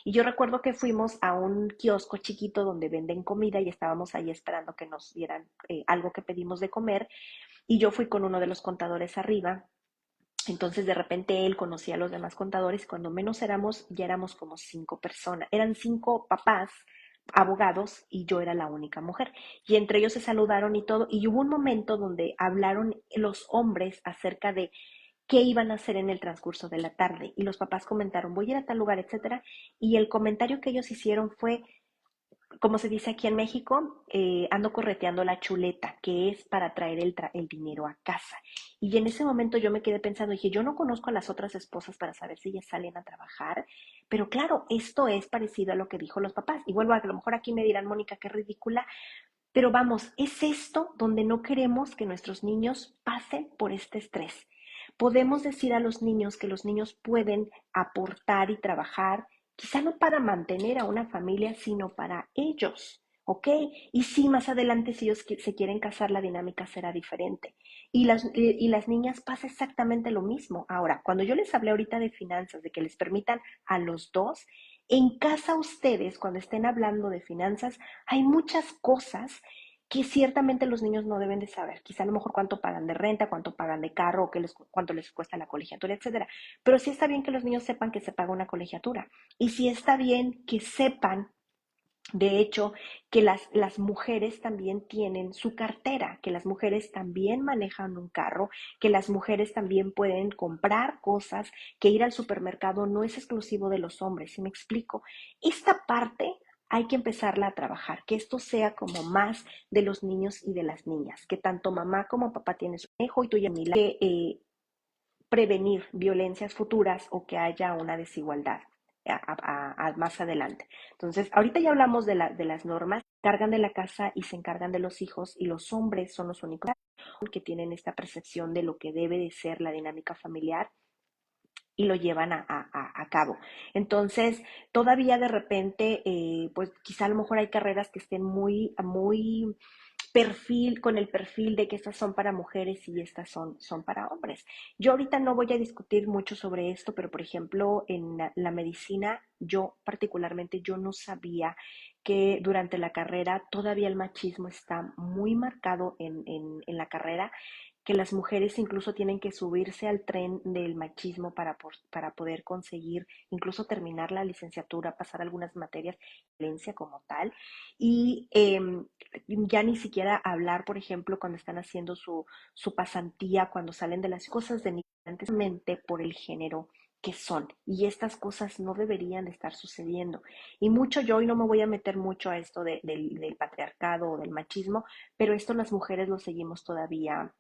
Y yo recuerdo que fuimos a un kiosco chiquito donde venden comida y estábamos ahí esperando que nos dieran algo que pedimos de comer. Y yo fui con uno de los contadores arriba. Entonces de repente él conocía a los demás contadores y cuando menos ya éramos como 5 personas. Eran 5 papás abogados y yo era la única mujer. Y entre ellos se saludaron y todo. Y hubo un momento donde hablaron los hombres acerca de qué iban a hacer en el transcurso de la tarde. Y los papás comentaron, voy a ir a tal lugar, etcétera. Y el comentario que ellos hicieron fue, como se dice aquí en México, ando correteando la chuleta, que es para traer el dinero a casa. Y en ese momento yo me quedé pensando, dije, yo no conozco a las otras esposas para saber si ellas salen a trabajar, pero claro, esto es parecido a lo que dijo los papás. Y vuelvo a lo mejor aquí me dirán, Mónica, qué ridícula, pero vamos, es esto donde no queremos que nuestros niños pasen por este estrés. Podemos decir a los niños que los niños pueden aportar y trabajar, quizá no para mantener a una familia, sino para ellos, ¿ok? Y sí, más adelante, si ellos se quieren casar, la dinámica será diferente. Y las niñas pasa exactamente lo mismo. Ahora, cuando yo les hablé ahorita de finanzas, de que les permitan a los dos, en casa ustedes, cuando estén hablando de finanzas, hay muchas cosas que ciertamente los niños no deben de saber. Quizá a lo mejor cuánto pagan de renta, cuánto pagan de carro, cuánto les cuesta la colegiatura, etcétera. Pero sí está bien que los niños sepan que se paga una colegiatura. Y sí está bien que sepan, de hecho, que las mujeres también tienen su cartera, que las mujeres también manejan un carro, que las mujeres también pueden comprar cosas, que ir al supermercado no es exclusivo de los hombres, ¿sí me explico? Esta parte hay que empezarla a trabajar, que esto sea como más de los niños y de las niñas, que tanto mamá como papá tienen su hijo y tú y Mila, que prevenir violencias futuras o que haya una desigualdad más adelante. Entonces, ahorita ya hablamos de las normas, se encargan de la casa y se encargan de los hijos y los hombres son los únicos que tienen esta percepción de lo que debe de ser la dinámica familiar y lo llevan a cabo. Entonces, todavía de repente, pues quizá a lo mejor hay carreras que estén muy con el perfil de que estas son para mujeres y estas son para hombres. Yo ahorita no voy a discutir mucho sobre esto, pero por ejemplo, en la medicina, yo particularmente, yo no sabía que durante la carrera todavía el machismo está muy marcado en la carrera, que las mujeres incluso tienen que subirse al tren del machismo para poder conseguir, incluso terminar la licenciatura, pasar algunas materias, violencia como tal. Y ya ni siquiera hablar, por ejemplo, cuando están haciendo su pasantía, cuando salen de las cosas de mente por el género que son. Y estas cosas no deberían de estar sucediendo. Y mucho, yo hoy no me voy a meter mucho a esto del patriarcado o del machismo, pero esto las mujeres lo seguimos todavía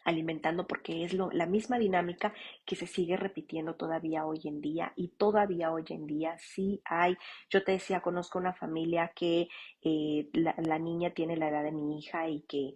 alimentando porque es la misma dinámica que se sigue repitiendo todavía hoy en día y todavía hoy en día sí hay, yo te decía, conozco una familia que la niña tiene la edad de mi hija y que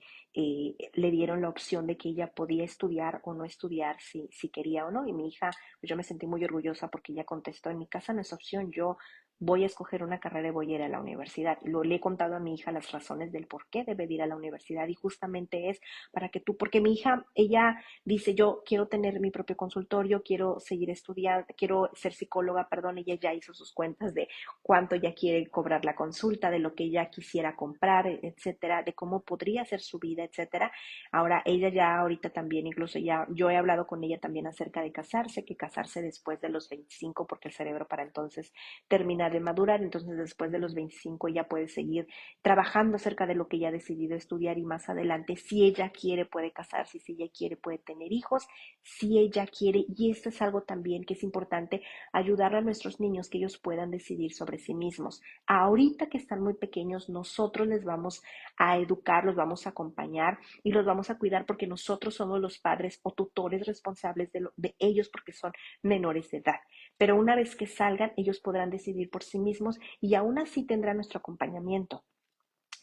le dieron la opción de que ella podía estudiar o no estudiar si quería o no y mi hija, pues yo me sentí muy orgullosa porque ella contestó, en mi casa no es opción, yo voy a escoger una carrera y voy a ir a la universidad. Le he contado a mi hija las razones del por qué debe de ir a la universidad y justamente es para que tú, porque mi hija, ella dice, yo quiero tener mi propio consultorio, quiero seguir estudiando, quiero ser psicóloga, perdón, ella ya hizo sus cuentas de cuánto ella quiere cobrar la consulta, de lo que ella quisiera comprar, etcétera, de cómo podría ser su vida, etcétera. Ahora, ella ya ahorita también, incluso ya, yo he hablado con ella también acerca de casarse, que casarse después de los 25, porque el cerebro para entonces termina de madurar, entonces después de los 25 ella puede seguir trabajando acerca de lo que ella ha decidido estudiar y más adelante, si ella quiere, puede casarse, si ella quiere, puede tener hijos, si ella quiere, y esto es algo también que es importante, ayudar a nuestros niños que ellos puedan decidir sobre sí mismos. Ahorita que están muy pequeños, nosotros les vamos a educar, los vamos a acompañar y los vamos a cuidar porque nosotros somos los padres o tutores responsables de ellos porque son menores de edad. Pero una vez que salgan, ellos podrán decidir por sí mismos y aún así tendrán nuestro acompañamiento.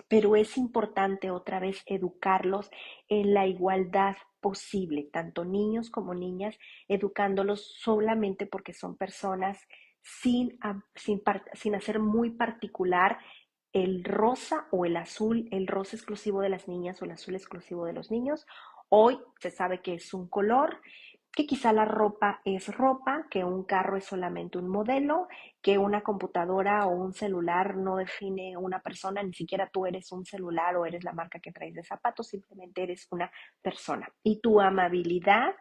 Pero es importante otra vez educarlos en la igualdad posible, tanto niños como niñas, educándolos solamente porque son personas sin hacer muy particular el rosa o el azul, el rosa exclusivo de las niñas o el azul exclusivo de los niños. Hoy se sabe que es un color, que quizá la ropa es ropa, que un carro es solamente un modelo, que una computadora o un celular no define una persona, ni siquiera tú eres un celular o eres la marca que traes de zapatos, simplemente eres una persona. Y tu amabilidad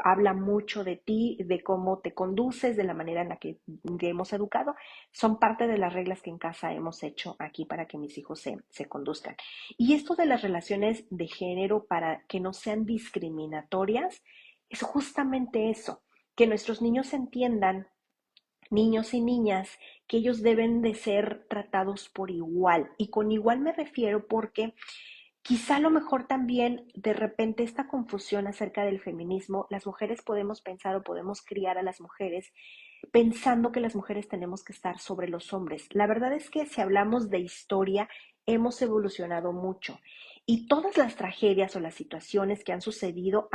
habla mucho de ti, de cómo te conduces, de la manera en la que hemos educado. Son parte de las reglas que en casa hemos hecho aquí para que mis hijos se conduzcan. Y esto de las relaciones de género para que no sean discriminatorias es justamente eso, que nuestros niños entiendan, niños y niñas, que ellos deben de ser tratados por igual. Y con igual me refiero porque quizá a lo mejor también de repente esta confusión acerca del feminismo, las mujeres podemos pensar o podemos criar a las mujeres pensando que las mujeres tenemos que estar sobre los hombres. La verdad es que si hablamos de historia, hemos evolucionado mucho y todas las tragedias o las situaciones que han sucedido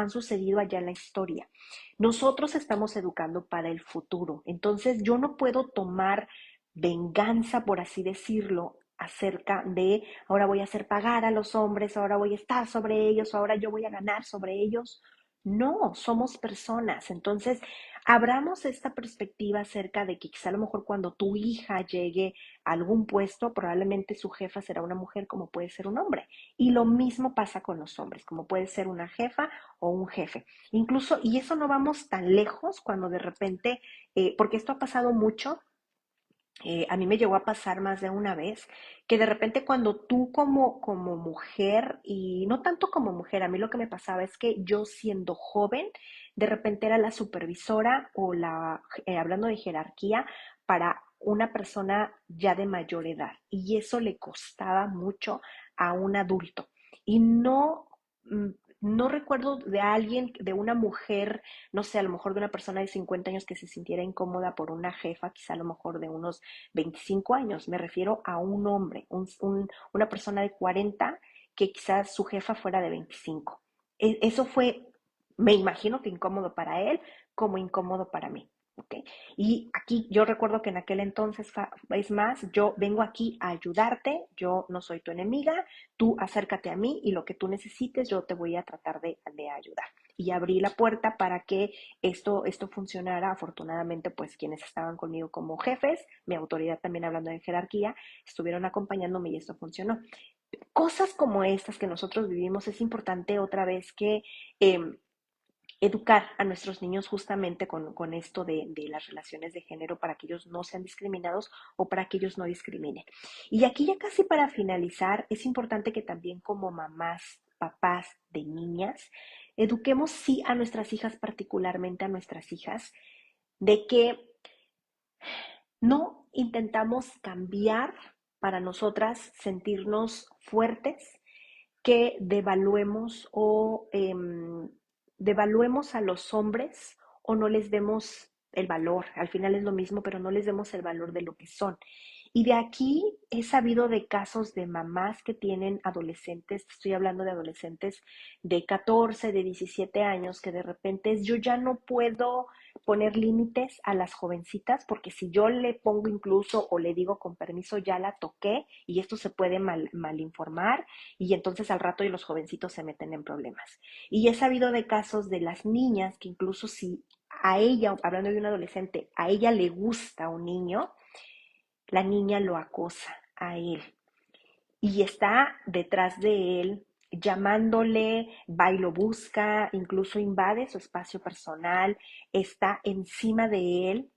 allá en la historia. Nosotros estamos educando para el futuro, entonces yo no puedo tomar venganza, por así decirlo, acerca de ahora voy a hacer pagar a los hombres, ahora voy a estar sobre ellos, ahora yo voy a ganar sobre ellos. No, somos personas. Entonces, abramos esta perspectiva acerca de que quizá a lo mejor cuando tu hija llegue a algún puesto, probablemente su jefa será una mujer como puede ser un hombre. Y lo mismo pasa con los hombres, como puede ser una jefa o un jefe. Incluso, y eso no vamos tan lejos cuando de repente, porque esto ha pasado mucho, a mí me llegó a pasar más de una vez que de repente cuando tú como mujer, y no tanto como mujer, a mí lo que me pasaba es que yo siendo joven, de repente era la supervisora o hablando de jerarquía, para una persona ya de mayor edad. Y eso le costaba mucho a un adulto. Y mm, no recuerdo de alguien, de una mujer, no sé, a lo mejor de una persona de 50 años que se sintiera incómoda por una jefa, quizá a lo mejor de unos 25 años. Me refiero a un hombre, una persona de 40 que quizás su jefa fuera de 25. Eso fue, me imagino que incómodo para él como incómodo para mí. ¿Okay? Y aquí yo recuerdo que en aquel entonces, es más, yo vengo aquí a ayudarte, yo no soy tu enemiga, tú acércate a mí y lo que tú necesites yo te voy a tratar de ayudar. Y abrí la puerta para que esto funcionara. Afortunadamente, pues quienes estaban conmigo como jefes, mi autoridad también hablando de jerarquía, estuvieron acompañándome y esto funcionó. Cosas como estas que nosotros vivimos, es importante otra vez que eh, educar a nuestros niños justamente con esto de las relaciones de género para que ellos no sean discriminados o para que ellos no discriminen. Y aquí ya casi para finalizar, es importante que también como mamás, papás de niñas, eduquemos sí a nuestras hijas, particularmente a nuestras hijas, de que no intentamos cambiar para nosotras sentirnos fuertes, que devaluemos devaluemos a los hombres o no les demos el valor. Al final es lo mismo, pero no les demos el valor de lo que son. Y de aquí he sabido de casos de mamás que tienen adolescentes, estoy hablando de adolescentes de 14, de 17 años, que de repente es, yo ya no puedo poner límites a las jovencitas porque si yo le pongo incluso o le digo con permiso, ya la toqué y esto se puede mal informar y entonces al rato y los jovencitos se meten en problemas. Y he sabido de casos de las niñas que incluso si a ella, hablando de un adolescente, a ella le gusta un niño, la niña lo acosa a él y está detrás de él llamándole, va y lo busca, incluso invade su espacio personal, está encima de él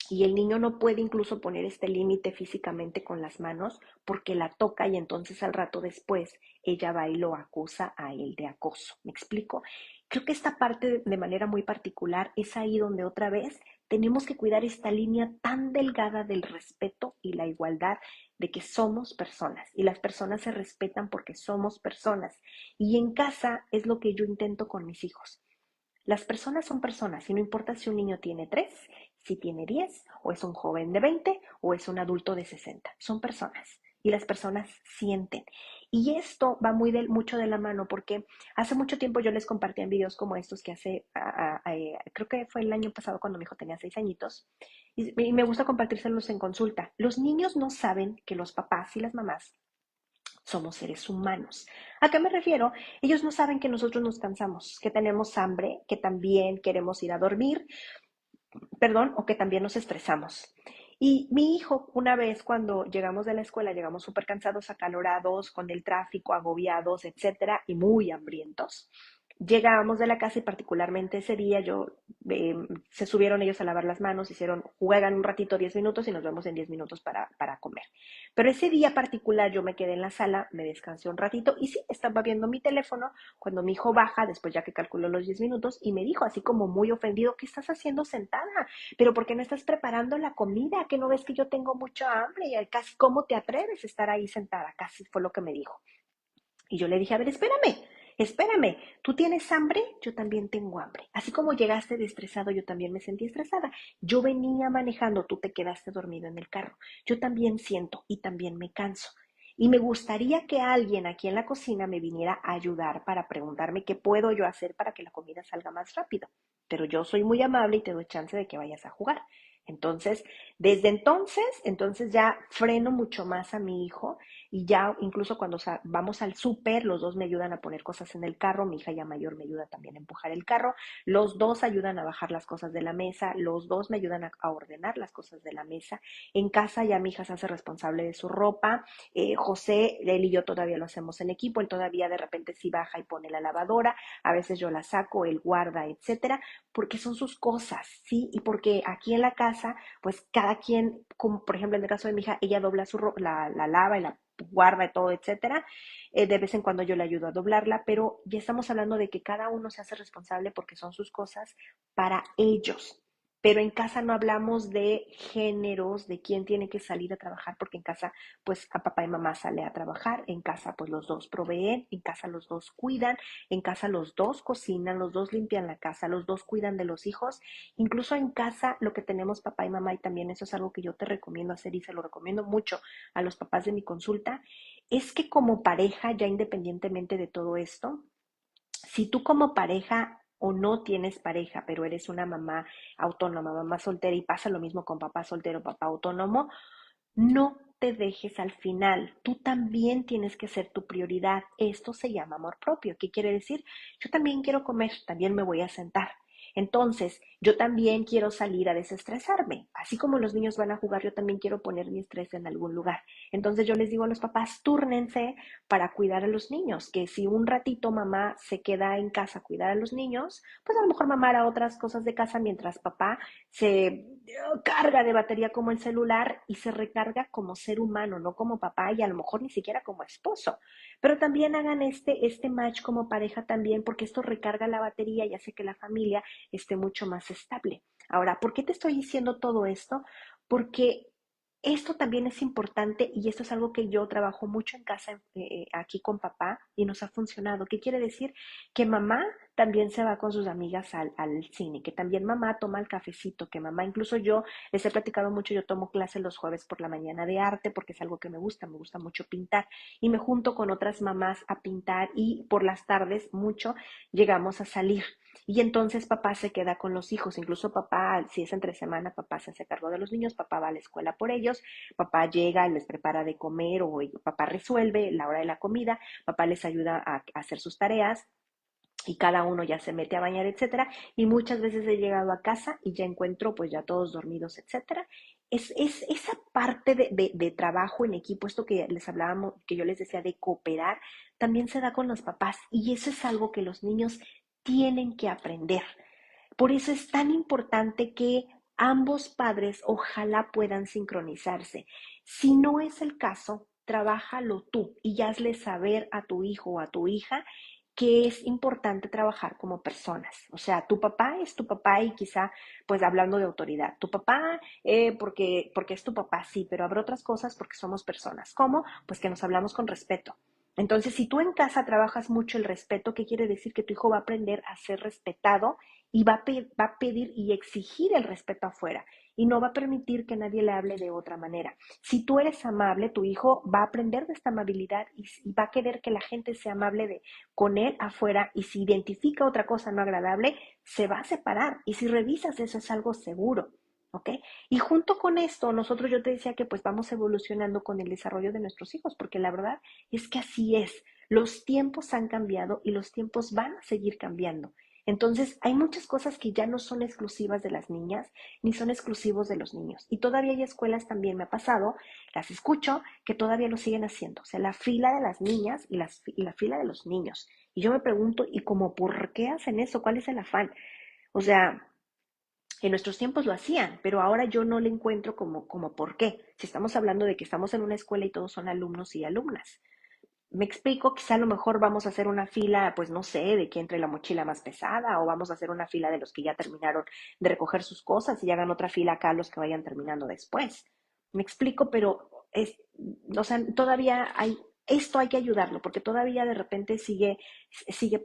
y el niño no puede incluso poner este límite físicamente con las manos porque la toca y entonces al rato después ella va y lo acusa a él de acoso. ¿Me explico? Creo que esta parte de manera muy particular es ahí donde otra vez tenemos que cuidar esta línea tan delgada del respeto y la igualdad de que somos personas y las personas se respetan porque somos personas. Y en casa es lo que yo intento con mis hijos. Las personas son personas y no importa si un niño tiene 3, si tiene 10, o es un joven de 20, o es un adulto de 60. Son personas y las personas sienten. Y esto va mucho de la mano porque hace mucho tiempo yo les compartía en videos como estos que creo que fue el año pasado cuando mi hijo tenía 6 añitos, y me gusta compartírselos en consulta. Los niños no saben que los papás y las mamás somos seres humanos. ¿A qué me refiero? Ellos no saben que nosotros nos cansamos, que tenemos hambre, que también queremos ir a dormir, perdón, o que también nos estresamos. Y mi hijo, una vez cuando llegamos de la escuela, llegamos súper cansados, acalorados, con el tráfico, agobiados, etcétera, y muy hambrientos. Llegábamos de la casa y particularmente ese día se subieron ellos a lavar las manos, juegan un ratito, 10 minutos y nos vemos en 10 minutos para comer. Pero ese día particular yo me quedé en la sala, me descansé un ratito y sí, estaba viendo mi teléfono cuando mi hijo baja, después ya que calculó los 10 minutos, y me dijo así como muy ofendido: ¿qué estás haciendo sentada? ¿Pero por qué no estás preparando la comida? ¿Que no ves que yo tengo mucha hambre? Y casi, ¿cómo te atreves a estar ahí sentada? Casi fue lo que me dijo. Y yo le dije: a ver, espérame, ¿tú tienes hambre? Yo también tengo hambre. Así como llegaste de estresado, yo también me sentí estresada. Yo venía manejando, tú te quedaste dormido en el carro. Yo también siento y también me canso. Y me gustaría que alguien aquí en la cocina me viniera a ayudar para preguntarme qué puedo yo hacer para que la comida salga más rápido. Pero yo soy muy amable y te doy chance de que vayas a jugar. Entonces, entonces ya freno mucho más a mi hijo y ya incluso cuando vamos al súper, los dos me ayudan a poner cosas en el carro, mi hija ya mayor me ayuda también a empujar el carro, los dos ayudan a bajar las cosas de la mesa, los dos me ayudan a ordenar las cosas de la mesa. En casa ya mi hija se hace responsable de su ropa, José, él y yo todavía lo hacemos en equipo, él todavía de repente sí baja y pone la lavadora, a veces yo la saco, él guarda, etcétera, porque son sus cosas, ¿sí? Y porque aquí en la casa, pues cada quien, como por ejemplo en el caso de mi hija, ella dobla su ropa, la lava y la guarda y todo, etcétera. De vez en cuando yo le ayudo a doblarla, pero ya estamos hablando de que cada uno se hace responsable porque son sus cosas para ellos. Pero en casa no hablamos de géneros, de quién tiene que salir a trabajar, porque en casa, pues a papá y mamá sale a trabajar, en casa, pues los dos proveen, en casa los dos cuidan, en casa los dos cocinan, los dos limpian la casa, los dos cuidan de los hijos. Incluso en casa, lo que tenemos papá y mamá, y también eso es algo que yo te recomiendo hacer y se lo recomiendo mucho a los papás de mi consulta, es que como pareja, ya independientemente de todo esto, si tú como pareja o no tienes pareja, pero eres una mamá autónoma, mamá soltera, y pasa lo mismo con papá soltero, papá autónomo, no te dejes al final. Tú también tienes que ser tu prioridad. Esto se llama amor propio. ¿Qué quiere decir? Yo también quiero comer, también me voy a sentar. Entonces, yo también quiero salir a desestresarme. Así como los niños van a jugar, yo también quiero poner mi estrés en algún lugar. Entonces, yo les digo a los papás: túrnense para cuidar a los niños, que si un ratito mamá se queda en casa a cuidar a los niños, pues a lo mejor mamá hará otras cosas de casa mientras papá se carga de batería como el celular y se recarga como ser humano, no como papá y a lo mejor ni siquiera como esposo. Pero también hagan este match como pareja también, porque esto recarga la batería y hace que la familia esté mucho más estable. Ahora, ¿por qué te estoy diciendo todo esto? Porque esto también es importante y esto es algo que yo trabajo mucho en casa, aquí con papá, y nos ha funcionado. ¿Qué quiere decir? Que mamá también se va con sus amigas al cine, que también mamá toma el cafecito, que mamá, incluso yo les he platicado mucho, yo tomo clases los jueves por la mañana de arte porque es algo que me gusta mucho pintar y me junto con otras mamás a pintar y por las tardes mucho llegamos a salir. Y entonces papá se queda con los hijos, incluso papá, si es entre semana, papá se hace cargo de los niños, papá va a la escuela por ellos, papá llega, les prepara de comer o papá resuelve la hora de la comida, papá les ayuda a hacer sus tareas y cada uno ya se mete a bañar, etcétera. Y muchas veces he llegado a casa y ya encuentro pues ya todos dormidos, etcétera. Es esa parte de trabajo en equipo, esto que les hablábamos, que yo les decía de cooperar, también se da con los papás y eso es algo que los niños tienen que aprender. Por eso es tan importante que ambos padres ojalá puedan sincronizarse. Si no es el caso, trabájalo tú y hazle saber a tu hijo o a tu hija que es importante trabajar como personas. O sea, tu papá es tu papá y quizá, pues hablando de autoridad, tu papá, porque es tu papá, sí, pero habrá otras cosas porque somos personas. ¿Cómo? Pues que nos hablamos con respeto. Entonces, si tú en casa trabajas mucho el respeto, ¿qué quiere decir? Que tu hijo va a aprender a ser respetado y va a pedir y exigir el respeto afuera y no va a permitir que nadie le hable de otra manera. Si tú eres amable, tu hijo va a aprender de esta amabilidad y va a querer que la gente sea amable con él afuera y si identifica otra cosa no agradable, se va a separar y si revisas eso es algo seguro. ¿Ok? Y junto con esto, nosotros yo te decía que pues vamos evolucionando con el desarrollo de nuestros hijos, porque la verdad es que así es. Los tiempos han cambiado y los tiempos van a seguir cambiando. Entonces, hay muchas cosas que ya no son exclusivas de las niñas, ni son exclusivos de los niños. Y todavía hay escuelas, también me ha pasado, las escucho, que todavía lo siguen haciendo. O sea, la fila de las niñas y la fila de los niños. Y yo me pregunto, ¿y cómo por qué hacen eso? ¿Cuál es el afán? O sea, en nuestros tiempos lo hacían, pero ahora yo no le encuentro como por qué. Si estamos hablando de que estamos en una escuela y todos son alumnos y alumnas. Me explico, quizá a lo mejor vamos a hacer una fila, pues no sé, de quién trae la mochila más pesada, o vamos a hacer una fila de los que ya terminaron de recoger sus cosas y hagan otra fila acá los que vayan terminando después. Me explico, pero o sea, todavía esto hay que ayudarlo, porque todavía de repente sigue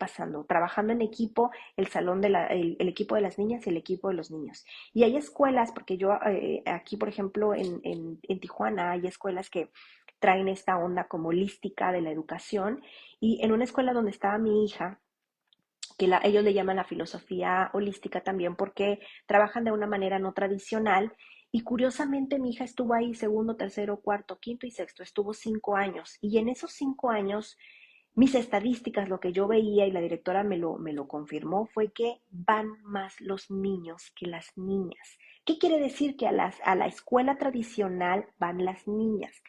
pasando, trabajando en equipo, el salón el equipo de las niñas y el equipo de los niños. Y hay escuelas, porque yo aquí, por ejemplo, en Tijuana, hay escuelas que traen esta onda como holística de la educación. Y en una escuela donde estaba mi hija, que ellos le llaman la filosofía holística también porque trabajan de una manera no tradicional. Y curiosamente mi hija estuvo ahí segundo, tercero, cuarto, quinto y sexto, estuvo 5 años. Y en esos 5 años, mis estadísticas, lo que yo veía y la directora me lo confirmó, fue que van más los niños que las niñas. ¿Qué quiere decir? Que a la escuela tradicional van las niñas.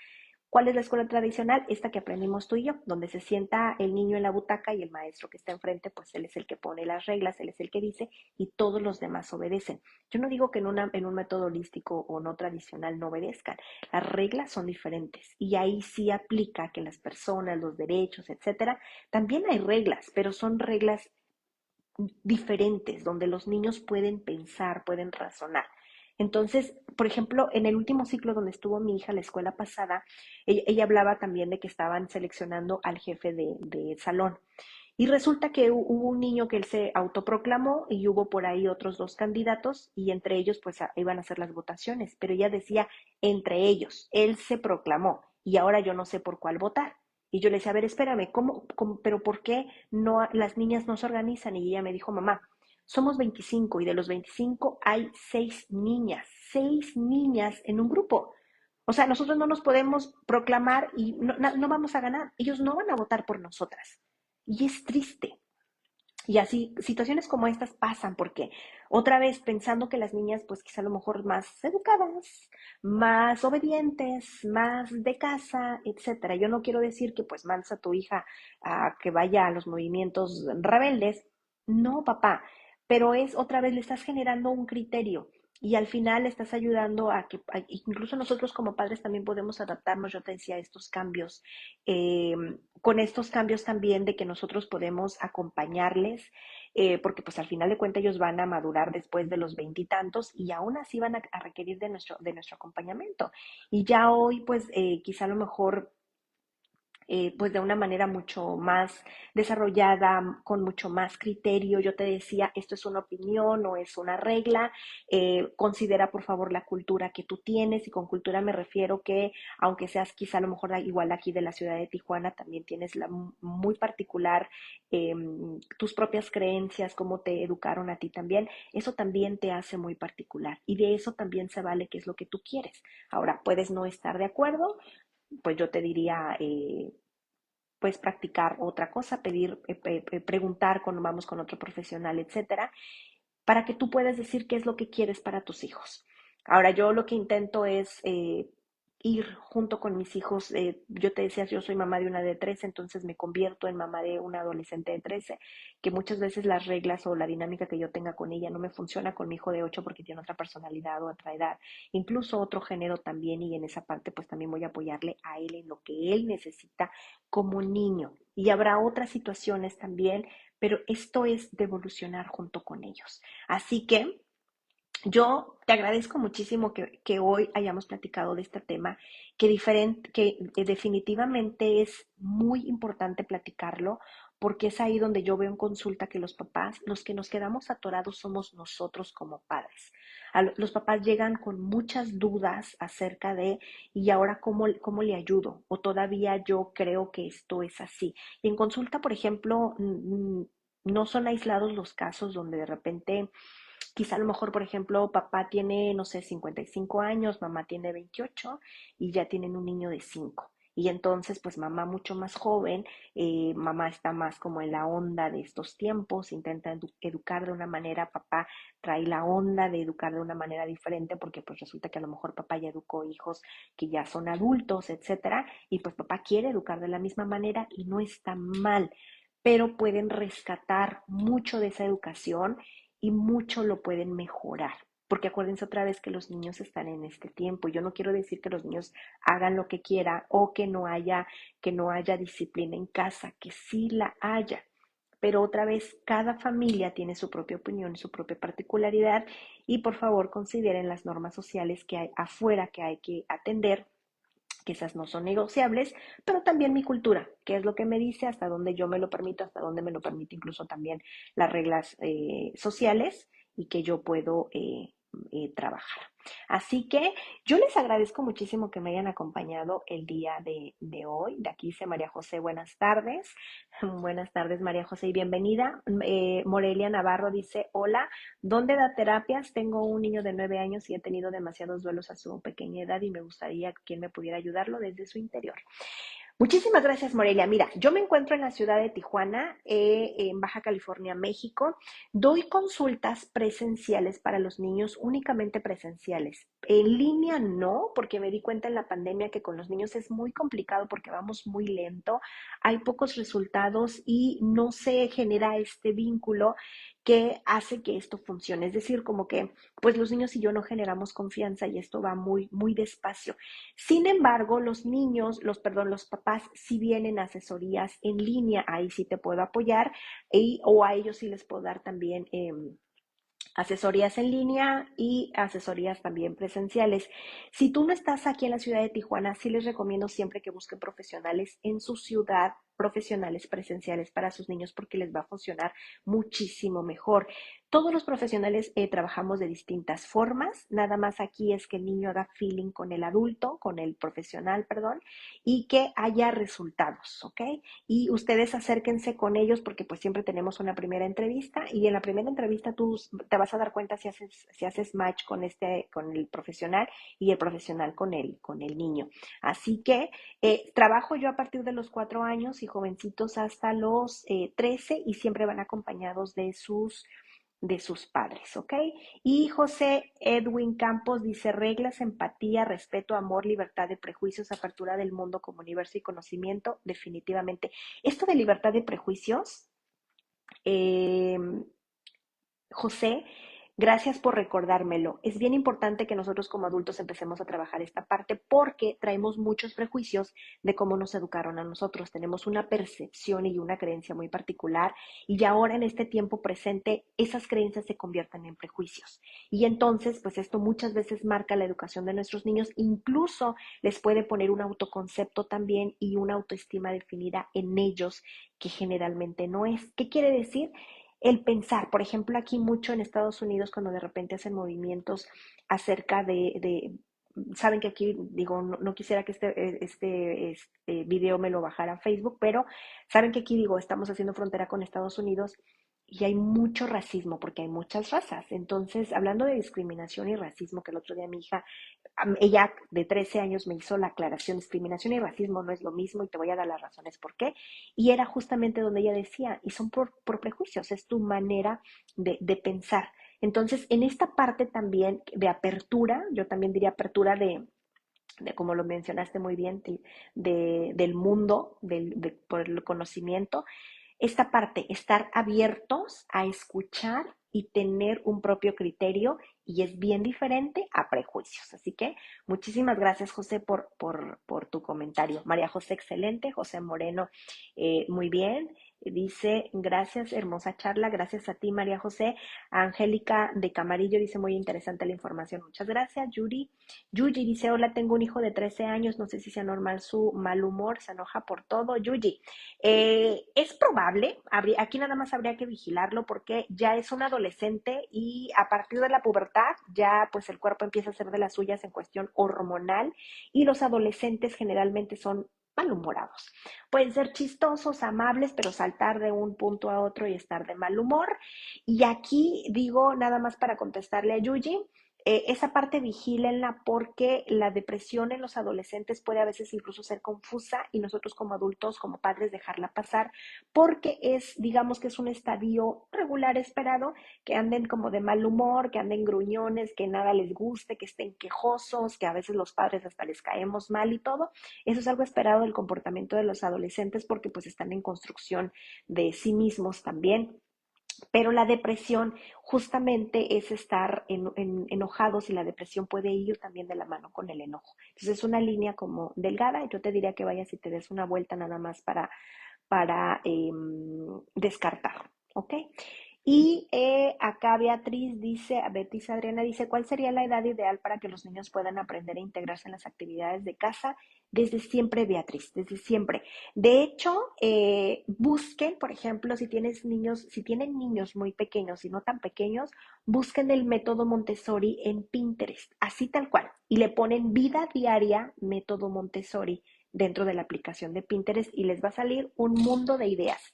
¿Cuál es la escuela tradicional? Esta que aprendimos tú y yo, donde se sienta el niño en la butaca y el maestro que está enfrente, pues él es el que pone las reglas, él es el que dice y todos los demás obedecen. Yo no digo que en un método holístico o no tradicional no obedezcan, las reglas son diferentes y ahí sí aplica que las personas, los derechos, etcétera, también hay reglas, pero son reglas diferentes, donde los niños pueden pensar, pueden razonar. Entonces, por ejemplo, en el último ciclo donde estuvo mi hija, la escuela pasada, ella hablaba también de que estaban seleccionando al jefe de salón. Y resulta que hubo un niño que él se autoproclamó y hubo por ahí otros dos candidatos y entre ellos pues iban a hacer las votaciones, pero ella decía entre ellos, él se proclamó y ahora yo no sé por cuál votar. Y yo le decía, a ver, espérame, pero por qué no, las niñas no se organizan? Y ella me dijo, mamá, somos 25 y de los 25 hay 6 niñas en un grupo. O sea, nosotros no nos podemos proclamar y no vamos a ganar. Ellos no van a votar por nosotras. Y es triste. Y así, situaciones como estas pasan porque otra vez pensando que las niñas, pues quizá a lo mejor más educadas, más obedientes, más de casa, etcétera. Yo no quiero decir que pues mandas a tu hija a que vaya a los movimientos rebeldes. No, papá, pero es otra vez le estás generando un criterio y al final le estás ayudando incluso nosotros como padres también podemos adaptarnos, yo te decía, a estos cambios eh, con estos cambios también de que nosotros podemos acompañarles, porque pues al final de cuentas ellos van a madurar después de los veintitantos y aún así van a requerir de nuestro acompañamiento. Y ya hoy pues quizá a lo mejor pues de una manera mucho más desarrollada, con mucho más criterio. Yo te decía, esto es una opinión, no es una regla. Considera por favor la cultura que tú tienes y con cultura me refiero que aunque seas quizá a lo mejor igual aquí de la ciudad de Tijuana, también tienes la muy particular, tus propias creencias, cómo te educaron a ti también. Eso también te hace muy particular y de eso también se vale qué es lo que tú quieres. Ahora, puedes no estar de acuerdo, pues yo te diría, pues practicar otra cosa, pedir, preguntar cuando vamos con otro profesional, etcétera, para que tú puedas decir qué es lo que quieres para tus hijos. Ahora, yo lo que intento es ir junto con mis hijos. Yo te decía, yo soy mamá de una de 13, entonces me convierto en mamá de una adolescente de 13, que muchas veces las reglas o la dinámica que yo tenga con ella no me funciona con mi hijo de 8 porque tiene otra personalidad o otra edad, incluso otro género también, y en esa parte pues también voy a apoyarle a él en lo que él necesita como niño. Y habrá otras situaciones también, pero esto es de evolucionar junto con ellos. Así que yo te agradezco muchísimo que hoy hayamos platicado de este tema, que definitivamente es muy importante platicarlo, porque es ahí donde yo veo en consulta que los papás, los que nos quedamos atorados somos nosotros como padres. Los papás llegan con muchas dudas acerca de, ¿y ahora cómo le ayudo? O todavía yo creo que esto es así. Y en consulta, por ejemplo, no son aislados los casos donde de repente quizá a lo mejor, por ejemplo, papá tiene, no sé, 55 años, mamá tiene 28 y ya tienen un niño de 5. Y entonces, pues mamá mucho más joven, mamá está más como en la onda de estos tiempos, intenta educar de una manera, papá trae la onda de educar de una manera diferente, porque pues resulta que a lo mejor papá ya educó hijos que ya son adultos, etcétera, y pues papá quiere educar de la misma manera y no está mal, pero pueden rescatar mucho de esa educación y mucho lo pueden mejorar. Porque acuérdense otra vez que los niños están en este tiempo. Yo no quiero decir que los niños hagan lo que quieran o que no haya disciplina en casa, que sí la haya. Pero otra vez, cada familia tiene su propia opinión, su propia particularidad y por favor consideren las normas sociales que hay afuera que hay que atender, que esas no son negociables, pero también mi cultura, que es lo que me dice, hasta dónde yo me lo permito, hasta dónde me lo permite incluso también las reglas sociales y que yo puedo trabajar. Así que yo les agradezco muchísimo que me hayan acompañado el día de hoy. De aquí dice María José, buenas tardes. Buenas tardes, María José, y bienvenida. Morelia Navarro dice, hola, ¿dónde da terapias? Tengo un niño de 9 años y he tenido demasiados duelos a su pequeña edad y me gustaría que quien me pudiera ayudarlo desde su interior. Muchísimas gracias, Morelia. Mira, yo me encuentro en la ciudad de Tijuana, en Baja California, México. Doy consultas presenciales para los niños, únicamente presenciales. En línea no, porque me di cuenta en la pandemia que con los niños es muy complicado porque vamos muy lento, hay pocos resultados y no se genera este vínculo que hace que esto funcione. Es decir, como que pues los niños y yo no generamos confianza y esto va muy, muy despacio. Sin embargo, los papás sí vienen a asesorías en línea, ahí sí te puedo apoyar o a ellos sí les puedo dar también asesorías en línea y asesorías también presenciales. Si tú no estás aquí en la ciudad de Tijuana, sí les recomiendo siempre que busquen profesionales en su ciudad, profesionales presenciales para sus niños porque les va a funcionar muchísimo mejor. Todos los profesionales trabajamos de distintas formas, nada más aquí es que el niño haga feeling con el adulto, con el profesional, perdón, y que haya resultados, ¿ok? Y ustedes acérquense con ellos porque pues siempre tenemos una primera entrevista y en la primera entrevista tú te vas a dar cuenta si haces match con con el profesional y el profesional con el niño. Así que trabajo yo a partir de los 4 años y jovencitos hasta los 13 y siempre van acompañados de sus padres, ¿ok? Y José Edwin Campos dice, reglas, empatía, respeto, amor, libertad de prejuicios, apertura del mundo como universo y conocimiento, definitivamente. Esto de libertad de prejuicios, eh, José, gracias por recordármelo. Es bien importante que nosotros como adultos empecemos a trabajar esta parte porque traemos muchos prejuicios de cómo nos educaron a nosotros. Tenemos una percepción y una creencia muy particular y ahora en este tiempo presente esas creencias se convierten en prejuicios. Y entonces, pues esto muchas veces marca la educación de nuestros niños, incluso les puede poner un autoconcepto también y una autoestima definida en ellos que generalmente no es. ¿Qué quiere decir? El pensar, por ejemplo, aquí mucho en Estados Unidos, cuando de repente hacen movimientos acerca saben que aquí, digo, no quisiera que este video me lo bajara a Facebook, pero saben que aquí, digo, estamos haciendo frontera con Estados Unidos y hay mucho racismo porque hay muchas razas. Entonces, hablando de discriminación y racismo, que el otro día mi hija, ella de 13 años me hizo la aclaración, discriminación y racismo no es lo mismo y te voy a dar las razones por qué. Y era justamente donde ella decía, y son por prejuicios, es tu manera de pensar. Entonces, en esta parte también de apertura, yo también diría apertura como lo mencionaste muy bien, del mundo, por el conocimiento, esta parte, estar abiertos a escuchar y tener un propio criterio y es bien diferente a prejuicios. Así que muchísimas gracias, José, por tu comentario. María José, excelente. José Moreno, muy bien. Dice, gracias, hermosa charla. Gracias a ti, María José. Angélica de Camarillo dice, muy interesante la información. Muchas gracias. Yuji dice, hola, tengo un hijo de 13 años. No sé si sea normal su mal humor. Se enoja por todo. Yuji, es probable, aquí nada más habría que vigilarlo porque ya es un adolescente y a partir de la pubertad ya pues el cuerpo empieza a hacer de las suyas en cuestión hormonal y los adolescentes generalmente son malhumorados. Pueden ser chistosos, amables, pero saltar de un punto a otro y estar de mal humor. Y aquí digo, nada más para contestarle a Yuji, esa parte vigílenla porque la depresión en los adolescentes puede a veces incluso ser confusa y nosotros como adultos, como padres, dejarla pasar porque es, digamos que es un estadio regular esperado, que anden como de mal humor, que anden gruñones, que nada les guste, que estén quejosos, que a veces los padres hasta les caemos mal y todo. Eso es algo esperado del comportamiento de los adolescentes porque pues están en construcción de sí mismos también. Pero la depresión justamente es estar enojados y la depresión puede ir también de la mano con el enojo. Entonces es una línea como delgada. Yo te diría que vayas y te des una vuelta nada más para descartar, ¿ok? Y acá Beatriz dice, Beatriz Adriana dice, ¿cuál sería la edad ideal para que los niños puedan aprender a integrarse en las actividades de casa? Desde siempre, Beatriz, desde siempre. De hecho, busquen, por ejemplo, si tienes niños, si tienen niños muy pequeños y no tan pequeños, busquen el método Montessori en Pinterest, así tal cual, y le ponen vida diaria método Montessori dentro de la aplicación de Pinterest y les va a salir un mundo de ideas.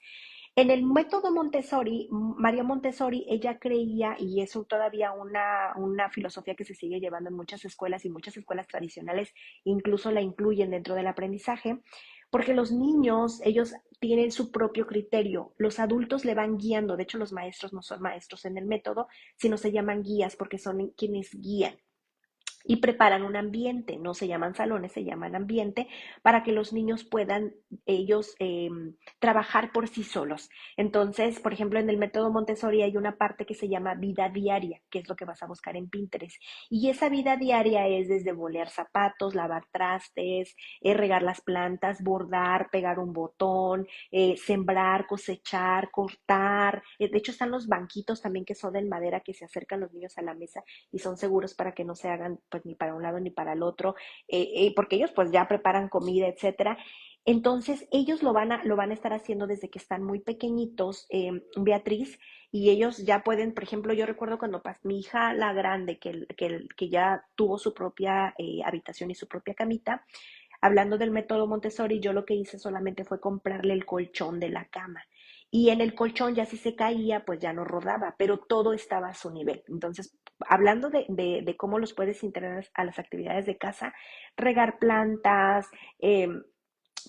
En el método Montessori, María Montessori, ella creía, y eso todavía una filosofía que se sigue llevando en muchas escuelas y muchas escuelas tradicionales incluso la incluyen dentro del aprendizaje, porque los niños, ellos tienen su propio criterio, los adultos le van guiando, de hecho los maestros no son maestros en el método, sino se llaman guías porque son quienes guían y preparan un ambiente, no se llaman salones, se llaman ambiente, para que los niños puedan ellos trabajar por sí solos. Entonces, por ejemplo, en el método Montessori hay una parte que se llama vida diaria, que es lo que vas a buscar en Pinterest. Y esa vida diaria es desde bolear zapatos, lavar trastes, regar las plantas, bordar, pegar un botón, sembrar, cosechar, cortar. De hecho, están los banquitos también que son de madera que se acercan los niños a la mesa y son seguros para que no se hagan pues ni para un lado ni para el otro, porque ellos pues ya preparan comida, etcétera. Entonces, ellos lo van a estar haciendo desde que están muy pequeñitos, Beatriz, y ellos ya pueden, por ejemplo, yo recuerdo cuando mi hija, la grande, que ya tuvo su propia habitación y su propia camita, hablando del método Montessori, yo lo que hice solamente fue comprarle el colchón de la cama. Y en el colchón ya si se caía, pues ya no rodaba, pero todo estaba a su nivel. Entonces, hablando de cómo los puedes integrar a las actividades de casa, regar plantas,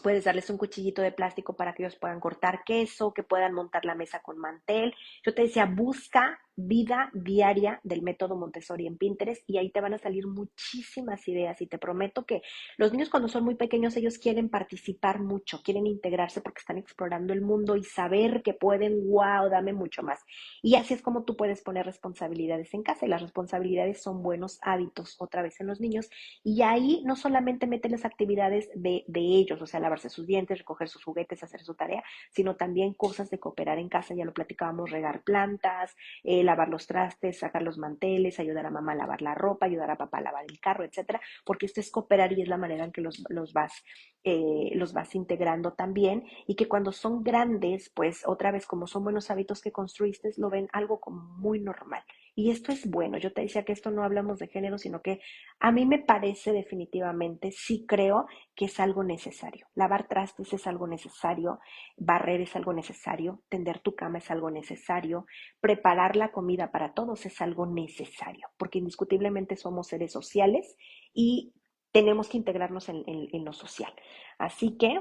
puedes darles un cuchillito de plástico para que ellos puedan cortar queso, que puedan montar la mesa con mantel. Yo te decía, busca vida diaria del método Montessori en Pinterest y ahí te van a salir muchísimas ideas y te prometo que los niños cuando son muy pequeños ellos quieren participar mucho, quieren integrarse porque están explorando el mundo y saber que pueden, wow, dame mucho más. Y así es como tú puedes poner responsabilidades en casa y las responsabilidades son buenos hábitos otra vez en los niños y ahí no solamente meten las actividades de ellos, o sea, lavarse sus dientes, recoger sus juguetes, hacer su tarea, sino también cosas de cooperar en casa, ya lo platicábamos, regar plantas, lavar los trastes, sacar los manteles, ayudar a mamá a lavar la ropa, ayudar a papá a lavar el carro, etcétera, porque esto es cooperar y es la manera en que los vas integrando también y que cuando son grandes, pues otra vez como son buenos hábitos que construiste, lo ven algo como muy normal. Y esto es bueno. Yo te decía que esto no hablamos de género, sino que a mí me parece definitivamente, sí creo que es algo necesario. Lavar trastes es algo necesario, barrer es algo necesario, tender tu cama es algo necesario, preparar la comida para todos es algo necesario, porque indiscutiblemente somos seres sociales y tenemos que integrarnos en lo social. Así que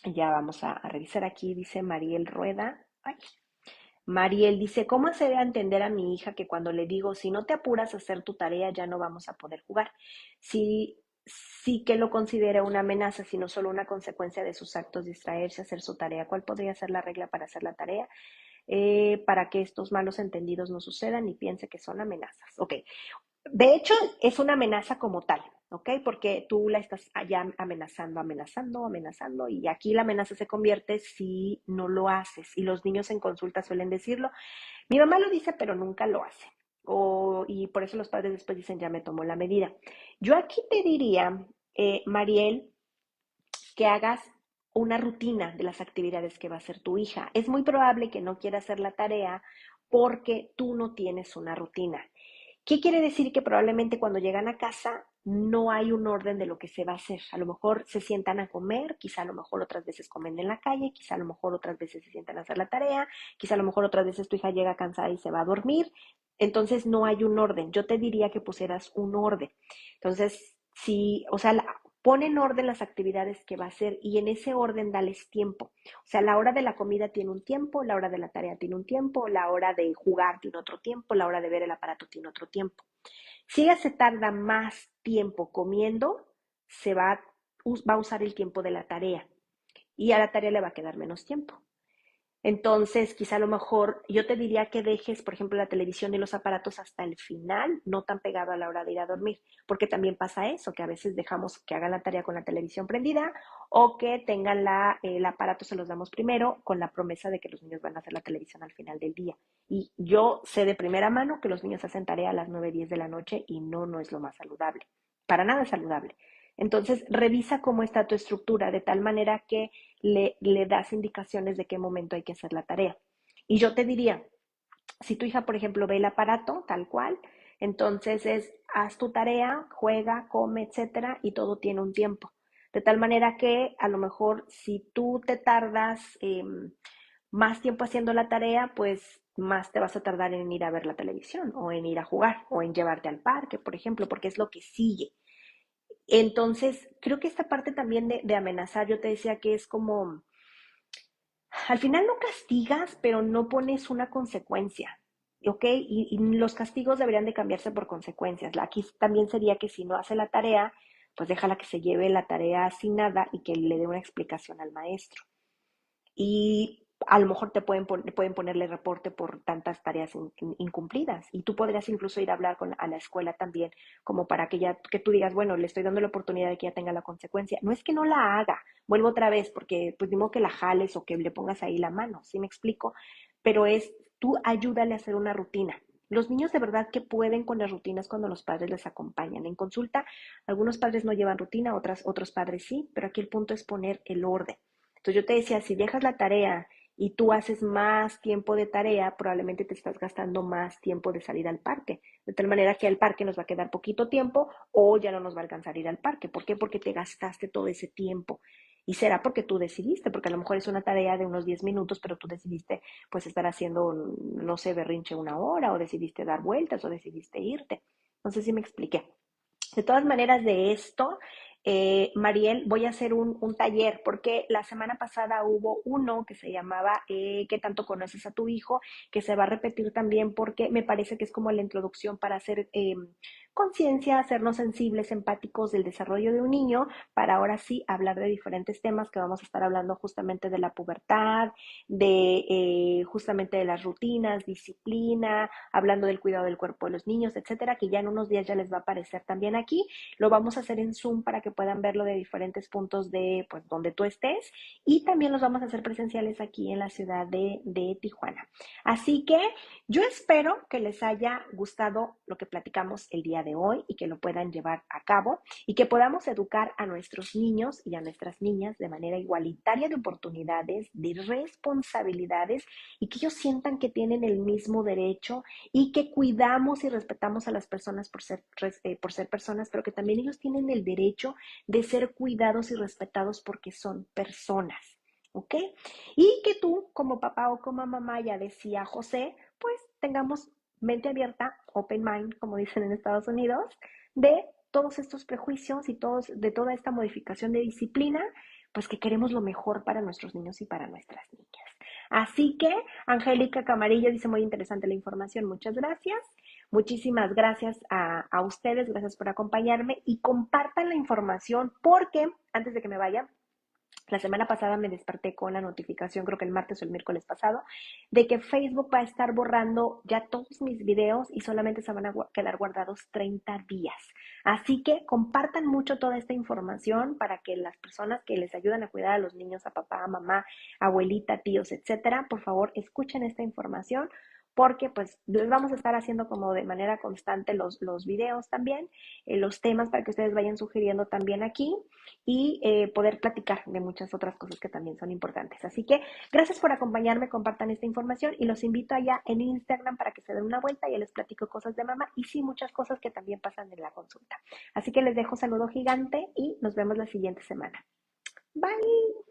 ya vamos a revisar aquí, dice Mariel Rueda. Ay, Mariel dice, ¿cómo hacer a entender a mi hija que cuando le digo, si no te apuras a hacer tu tarea, ya no vamos a poder jugar? Sí, sí que lo considera una amenaza, sino solo una consecuencia de sus actos, distraerse, hacer su tarea. ¿Cuál podría ser la regla para hacer la tarea? Para que estos malos entendidos no sucedan y piense que son amenazas. Ok, de hecho, es una amenaza como tal, ¿ok? Porque tú la estás allá amenazando, amenazando, amenazando, y aquí la amenaza se convierte si no lo haces. Y los niños en consulta suelen decirlo. Mi mamá lo dice, pero nunca lo hace. Y por eso los padres después dicen, ya me tomó la medida. Yo aquí te diría, Mariel, que hagas una rutina de las actividades que va a hacer tu hija. Es muy probable que no quiera hacer la tarea porque tú no tienes una rutina. ¿Qué quiere decir? Que probablemente cuando llegan a casa no hay un orden de lo que se va a hacer. A lo mejor se sientan a comer, quizá a lo mejor otras veces comen en la calle, quizá a lo mejor otras veces se sientan a hacer la tarea, quizá a lo mejor otras veces tu hija llega cansada y se va a dormir. Entonces no hay un orden. Yo te diría que pusieras un orden. Entonces, si, o sea, pon en orden las actividades que va a hacer y en ese orden dales tiempo. O sea, la hora de la comida tiene un tiempo, la hora de la tarea tiene un tiempo, la hora de jugar tiene otro tiempo, la hora de ver el aparato tiene otro tiempo. Si ella se tarda más tiempo comiendo, va a usar el tiempo de la tarea y a la tarea le va a quedar menos tiempo. Entonces, quizá a lo mejor yo te diría que dejes, por ejemplo, la televisión y los aparatos hasta el final, no tan pegado a la hora de ir a dormir, porque también pasa eso, que a veces dejamos que hagan la tarea con la televisión prendida o que tengan el aparato, se los damos primero con la promesa de que los niños van a hacer la televisión al final del día. Y yo sé de primera mano que los niños hacen tarea a las 9, 10 de la noche y no es lo más saludable, para nada saludable. Entonces, revisa cómo está tu estructura de tal manera que le das indicaciones de qué momento hay que hacer la tarea. Y yo te diría, si tu hija, por ejemplo, ve el aparato tal cual, entonces haz tu tarea, juega, come, etcétera, y todo tiene un tiempo. De tal manera que a lo mejor si tú te tardas más tiempo haciendo la tarea, pues más te vas a tardar en ir a ver la televisión o en ir a jugar o en llevarte al parque, por ejemplo, porque es lo que sigue. Entonces, creo que esta parte también de amenazar, yo te decía que es como, al final no castigas, pero no pones una consecuencia, ¿ok? Y los castigos deberían de cambiarse por consecuencias. Aquí también sería que si no hace la tarea, pues déjala que se lleve la tarea asignada y que le dé una explicación al maestro. Y a lo mejor pueden ponerle reporte por tantas tareas incumplidas. Y tú podrías incluso ir a hablar a la escuela también, como para que tú digas, bueno, le estoy dando la oportunidad de que ya tenga la consecuencia. No es que no la haga, vuelvo otra vez, porque pues digo que la jales o que le pongas ahí la mano, ¿sí me explico? Pero tú ayúdale a hacer una rutina. Los niños de verdad que pueden con las rutinas cuando los padres les acompañan. En consulta, algunos padres no llevan rutina, otros padres sí, pero aquí el punto es poner el orden. Entonces yo te decía, si dejas la tarea y tú haces más tiempo de tarea, probablemente te estás gastando más tiempo de salir al parque. De tal manera que al parque nos va a quedar poquito tiempo o ya no nos va a alcanzar ir al parque. ¿Por qué? Porque te gastaste todo ese tiempo. Y será porque tú decidiste, porque a lo mejor es una tarea de unos 10 minutos, pero tú decidiste pues estar haciendo, no sé, berrinche una hora, o decidiste dar vueltas, o decidiste irte. No sé si me expliqué. De todas maneras, de esto, Mariel, voy a hacer un taller porque la semana pasada hubo uno que se llamaba ¿Qué tanto conoces a tu hijo? Que se va a repetir también porque me parece que es como la introducción para hacer conciencia, hacernos sensibles, empáticos del desarrollo de un niño, para ahora sí hablar de diferentes temas que vamos a estar hablando justamente de la pubertad, de justamente de las rutinas, disciplina, hablando del cuidado del cuerpo de los niños, etcétera, que ya en unos días ya les va a aparecer también aquí. Lo vamos a hacer en Zoom para que puedan verlo de diferentes puntos de, pues, donde tú estés, y también los vamos a hacer presenciales aquí en la ciudad de Tijuana. Así que yo espero que les haya gustado lo que platicamos el día de hoy y que lo puedan llevar a cabo y que podamos educar a nuestros niños y a nuestras niñas de manera igualitaria de oportunidades, de responsabilidades, y que ellos sientan que tienen el mismo derecho y que cuidamos y respetamos a las personas por ser personas, pero que también ellos tienen el derecho de ser cuidados y respetados porque son personas. ¿Ok? Y que tú, como papá o como mamá, ya decía José, pues tengamos mente abierta, open mind, como dicen en Estados Unidos, de todos estos prejuicios y de toda esta modificación de disciplina, pues que queremos lo mejor para nuestros niños y para nuestras niñas. Así que Angélica Camarillo dice, muy interesante la información, muchas gracias. Muchísimas gracias a ustedes, gracias por acompañarme y compartan la información porque antes de que me vaya, la semana pasada me desperté con la notificación, creo que el martes o el miércoles pasado, de que Facebook va a estar borrando ya todos mis videos y solamente se van a quedar guardados 30 días. Así que compartan mucho toda esta información para que las personas que les ayudan a cuidar a los niños, a papá, a mamá, abuelita, tíos, etcétera, por favor, escuchen esta información porque pues les vamos a estar haciendo como de manera constante los videos también, los temas para que ustedes vayan sugiriendo también aquí y poder platicar de muchas otras cosas que también son importantes. Así que gracias por acompañarme, compartan esta información y los invito allá en Instagram para que se den una vuelta. Ya les platico cosas de mamá y sí, muchas cosas que también pasan en la consulta. Así que les dejo saludo gigante y nos vemos la siguiente semana. Bye.